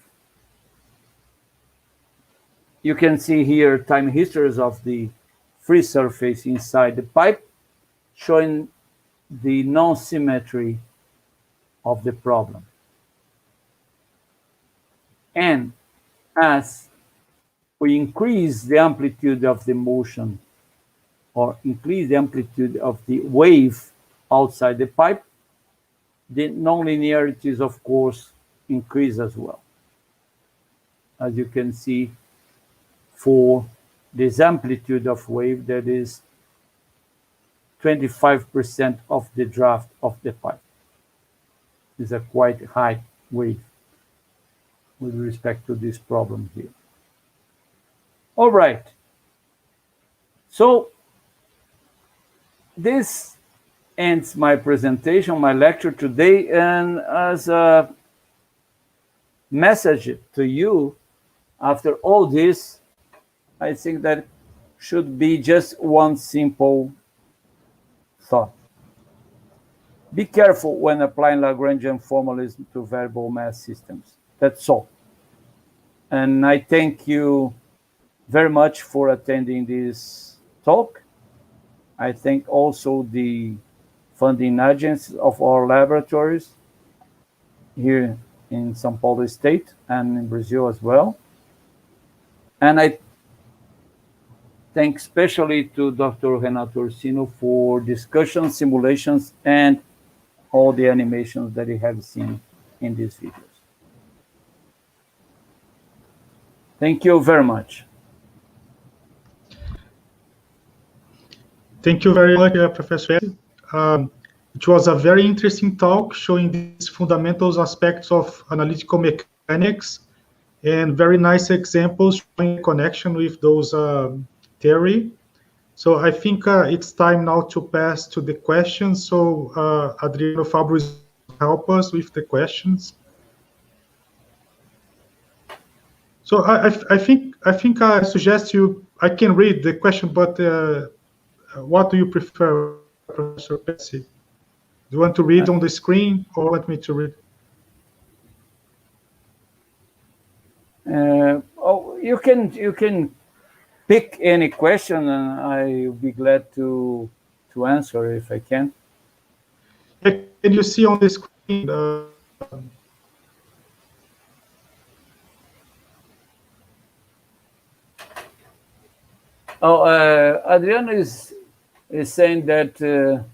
You can see here time histories of the free surface inside the pipe, showing the non-symmetry of the problem. And as we increase the amplitude of the motion or increase the amplitude of the wave outside the pipe, the nonlinearities, of course, increase as well. As you can see, for this amplitude of wave, that is 25% of the draft of the pipe. It's a quite high wave with respect to this problem here. All right. So this ends my presentation, my lecture today, and as a message to you, after all this, I think that should be just one simple thought. Be careful when applying Lagrangian formalism to variable mass systems. That's all. And I thank you very much for attending this talk. I thank also the funding agencies of our laboratories here in São Paulo State and in Brazil as well. And I thank especially to Dr. Renato Orsino for discussions, simulations, and all the animations that you have seen in these videos. Thank you very much. Thank you very much, Professor. It was a very interesting talk showing these fundamental aspects of analytical mechanics and very nice examples showing connection with those theory. So I think it's time now to pass to the questions. So Adriano Fabro will help us with the questions. So I think I suggest I can read the question, but what do you prefer, Professor Pesce? Do you want to read on the screen or want me to read? You can pick any question, and I'll be glad to answer if I can. Can you see on the screen? Adriano is saying that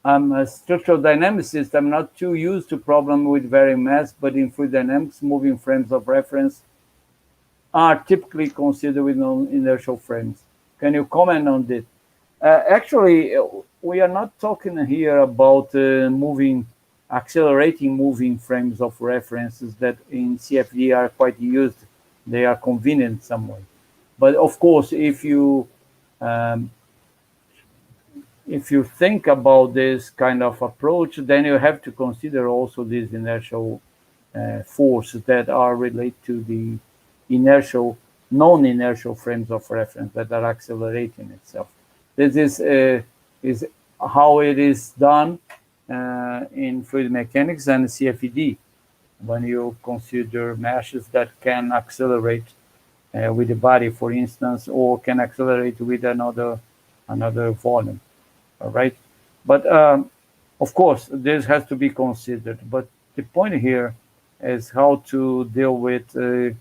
I'm a structural dynamicist. I'm not too used to problem with varying mass, but in fluid dynamics, moving frames of reference are typically considered with non-inertial frames. Can you comment on this? Actually, we are not talking here about accelerating moving frames of references that in CFD are quite used. They are convenient in some way. But of course, if you think about this kind of approach, then you have to consider also these inertial forces that are related to the non-inertial frames of reference that are accelerating itself. This is how it is done in fluid mechanics and CFD when you consider meshes that can accelerate with the body, for instance, or can accelerate with another volume. All right, but of course this has to be considered. But the point here is how to deal with the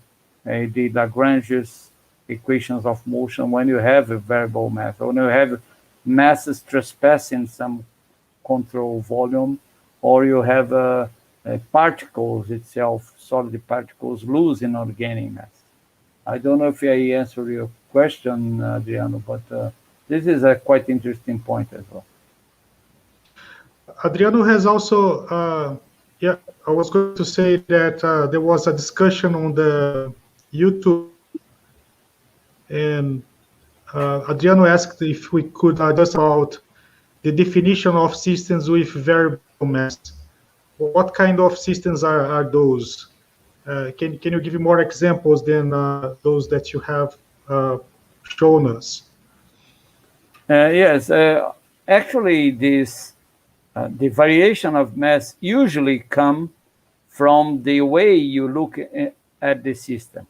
Lagrange's equations of motion when you have a variable mass, or when you have masses trespassing some control volume, or you have particles itself, solid particles losing or gaining mass. I don't know if I answered your question, Adriano, but this is a quite interesting point as well. Adriano has also, I was going to say that there was a discussion on the YouTube, and Adriano asked if we could discuss about the definition of systems with variable mass. What kind of systems are those? Can you give me more examples than those that you have shown us? Yes, actually, the variation of mass usually come from the way you look at the system.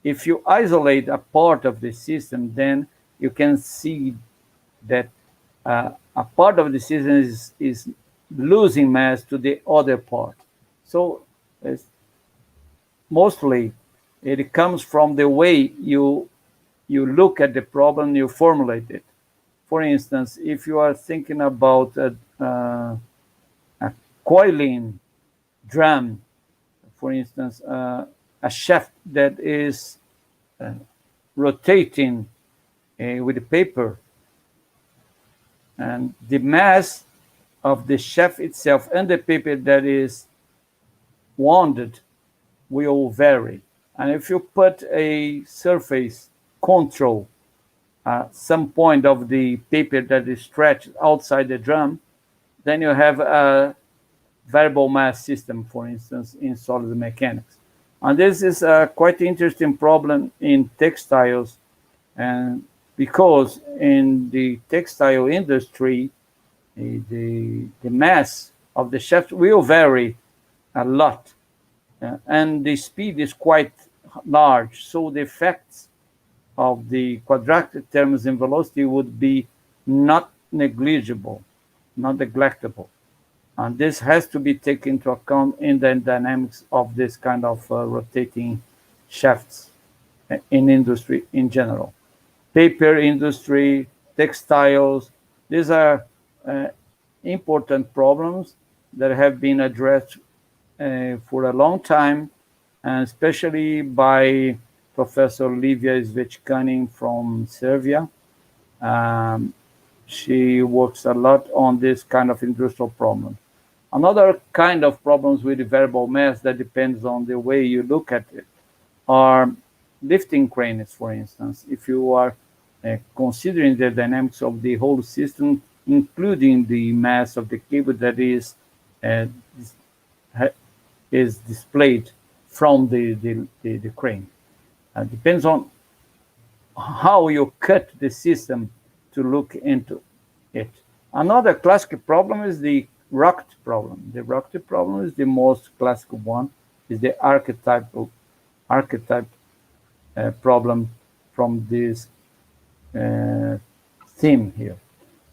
If you isolate a part of the system, then you can see that a part of the system is losing mass to the other part. So mostly it comes from the way you look at the problem, you formulate it. For instance, if you are thinking about a coiling drum, for instance, a shaft that is rotating with the paper, and the mass of the shaft itself and the paper that is wounded will vary. And if you put a surface control some point of the paper that is stretched outside the drum, then you have a variable mass system, for instance, in solid mechanics. And this is a quite interesting problem in textiles, and because in the textile industry, the mass of the shaft will vary a lot, and the speed is quite large, so the effects of the quadratic terms in velocity would be not negligible, not neglectable. And this has to be taken into account in the dynamics of this kind of rotating shafts in industry in general. Paper industry, textiles, these are important problems that have been addressed for a long time, and especially by Professor Livia Svečkanin from Serbia. She works a lot on this kind of industrial problem. Another kind of problems with the variable mass that depends on the way you look at it are lifting cranes, for instance. If you are considering the dynamics of the whole system, including the mass of the cable that is displayed from the crane. Depends on how you cut the system to look into it. Another classic problem is the rocket problem. The rocket problem is the most classical one, is the archetype problem from this theme here.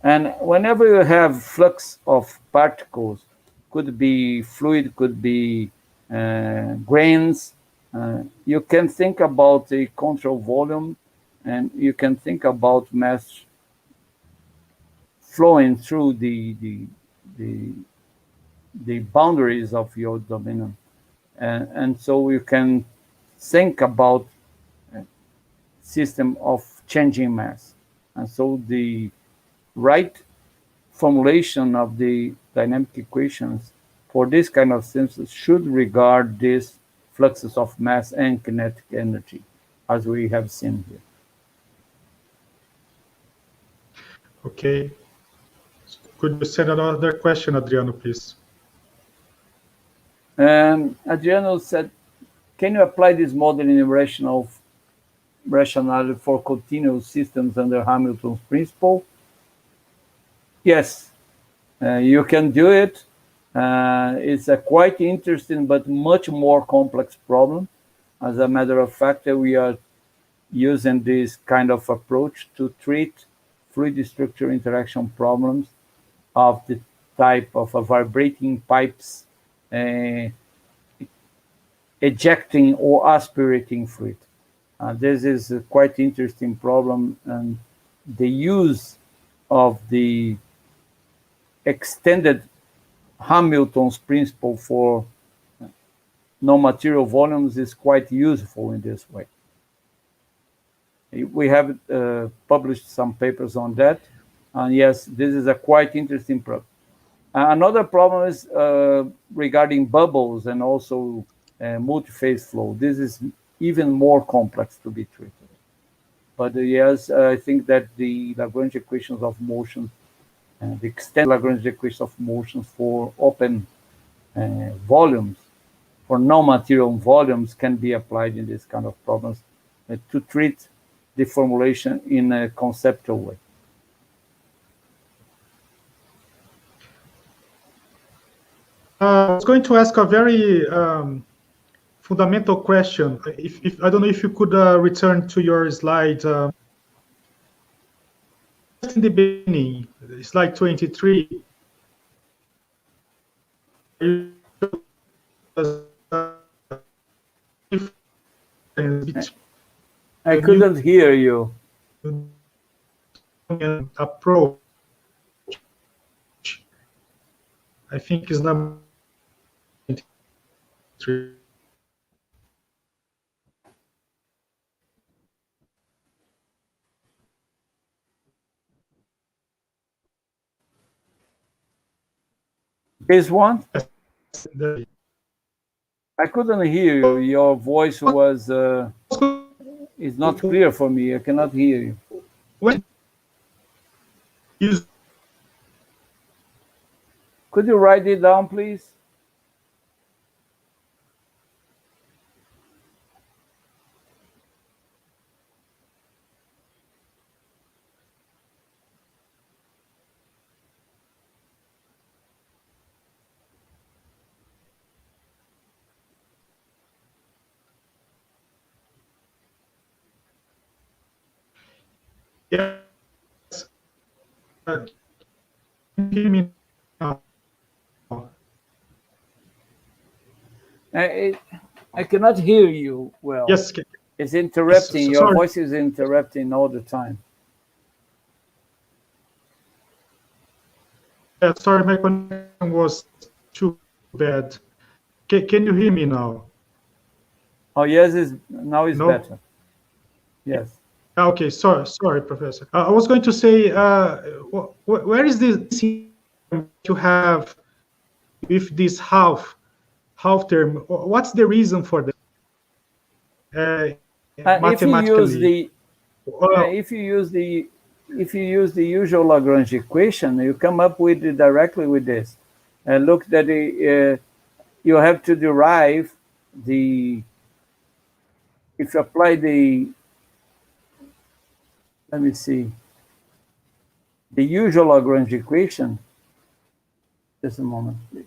And whenever you have flux of particles, could be fluid, could be grains, you can think about the control volume, and you can think about mass flowing through the boundaries of your domain. And so you can think about a system of changing mass. And so the right formulation of the dynamic equations for this kind of systems should regard these fluxes of mass and kinetic energy, as we have seen here. Okay. Could you send another question, Adriano, please? Adriano said, can you apply this model in rationality for continuous systems under Hamilton's principle? Yes, you can do it. It's a quite interesting but much more complex problem. As a matter of fact, we are using this kind of approach to treat fluid structure interaction problems of the type of vibrating pipes ejecting or aspirating fluid. This is a quite interesting problem, and the use of the extended Hamilton's principle for non-material volumes is quite useful in this way. We have published some papers on that, and yes, this is a quite interesting problem. Another problem is regarding bubbles and also multi-phase flow. This is even more complex to be treated. But yes, I think that the Lagrange equations of motion, the extended Lagrange equations of motions for open volumes, for non-material volumes, can be applied in this kind of problems to treat the formulation in a conceptual way. I was going to ask a very fundamental question. If I don't know if you could return to your slide. In the beginning, slide 23. I couldn't hear you. Approach. I think is number 3. Is one? I couldn't hear you. Your voice was is not clear for me. I cannot hear you. when use. Could you write it down, please? Yes. Hear me now? I cannot hear you well. Yes. It's interrupting. Your Sorry. voice is interrupting all the time. Sorry, my connection was too bad. Can you hear me now? Oh, yes, now it's No? better. Yes. Okay, sorry, Professor. I was going to say, where is this you have with this half term? What's the reason for that? Mathematically. If you use the usual Lagrange equation, you come up with directly with this. Look that you have to derive the. If you apply the, let me see, the usual Lagrange equation. Just a moment, please.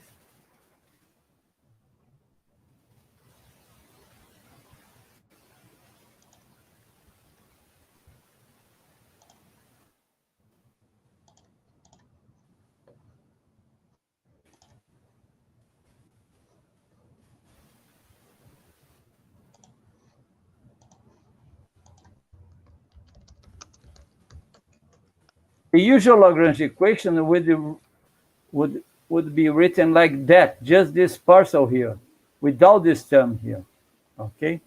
The usual Lagrange equation would be written like that, just this parcel here, without this term here, okay?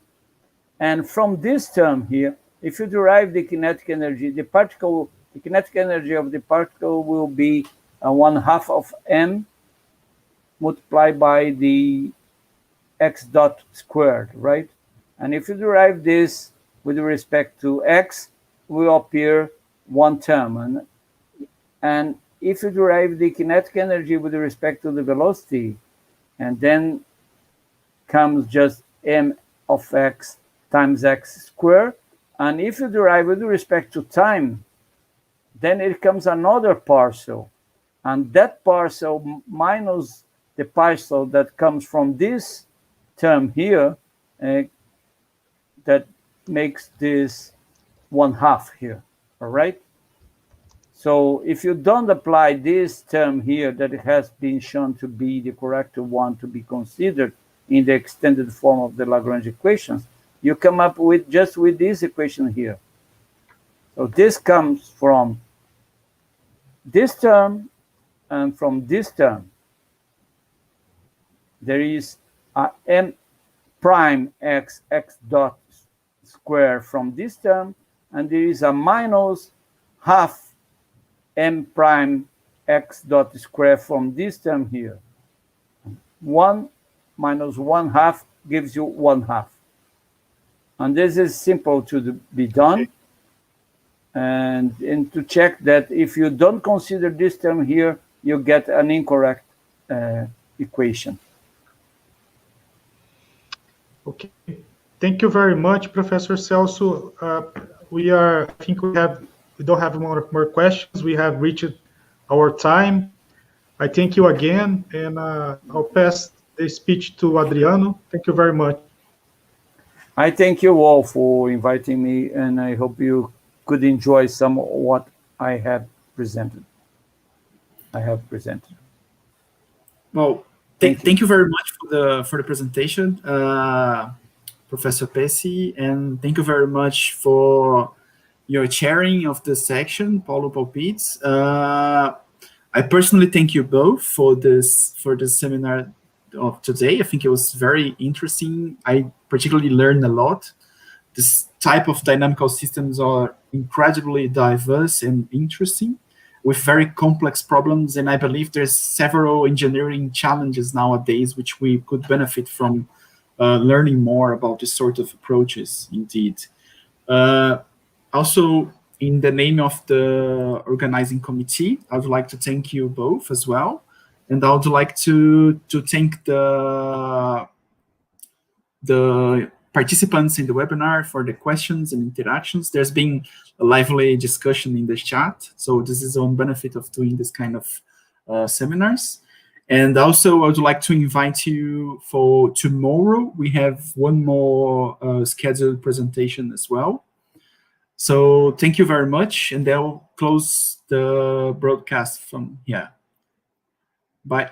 And from this term here, if you derive the kinetic energy, the kinetic energy of the particle will be 1/2 of m multiplied by the x dot squared, right? And if you derive this with respect to x, will appear one term. And if you derive the kinetic energy with respect to the velocity, and then comes just m of x times x squared. And if you derive with respect to time, then it comes another parcel. And that parcel minus the parcel that comes from this term here, that makes this 1/2 here, all right? So if you don't apply this term here that has been shown to be the correct one to be considered in the extended form of the Lagrange equations, you come up with just with this equation here. So this comes from this term and from this term. There is a m prime x dot square from this term, and there is a minus 1/2 m prime x dot square from this term here. 1 minus 1/2 gives you 1/2. And this is simple to be done. And to check that if you don't consider this term here, you get an incorrect equation. Okay. Thank you very much, Professor Celso. I think we don't have more questions. We have reached our time. I thank you again, and I'll pass the speech to Adriano. Thank you very much. I thank you all for inviting me, and I hope you could enjoy some of what I have presented. Well, thank you very much for the presentation, Professor Pesce, and thank you very much for your chairing of the section, Paulo Paupitz. I personally thank you both for this seminar of today. I think it was very interesting. I particularly learned a lot. This type of dynamical systems are incredibly diverse and interesting, with very complex problems, and I believe there's several engineering challenges nowadays which we could benefit from learning more about this sort of approaches, indeed. Also, in the name of the organizing committee, I would like to thank you both as well. And I would like to thank the participants in the webinar for the questions and interactions. There's been a lively discussion in the chat, so this is one benefit of doing this kind of seminars. And also, I would like to invite you for tomorrow. We have one more scheduled presentation as well. So thank you very much, and I'll close the broadcast from here. Bye.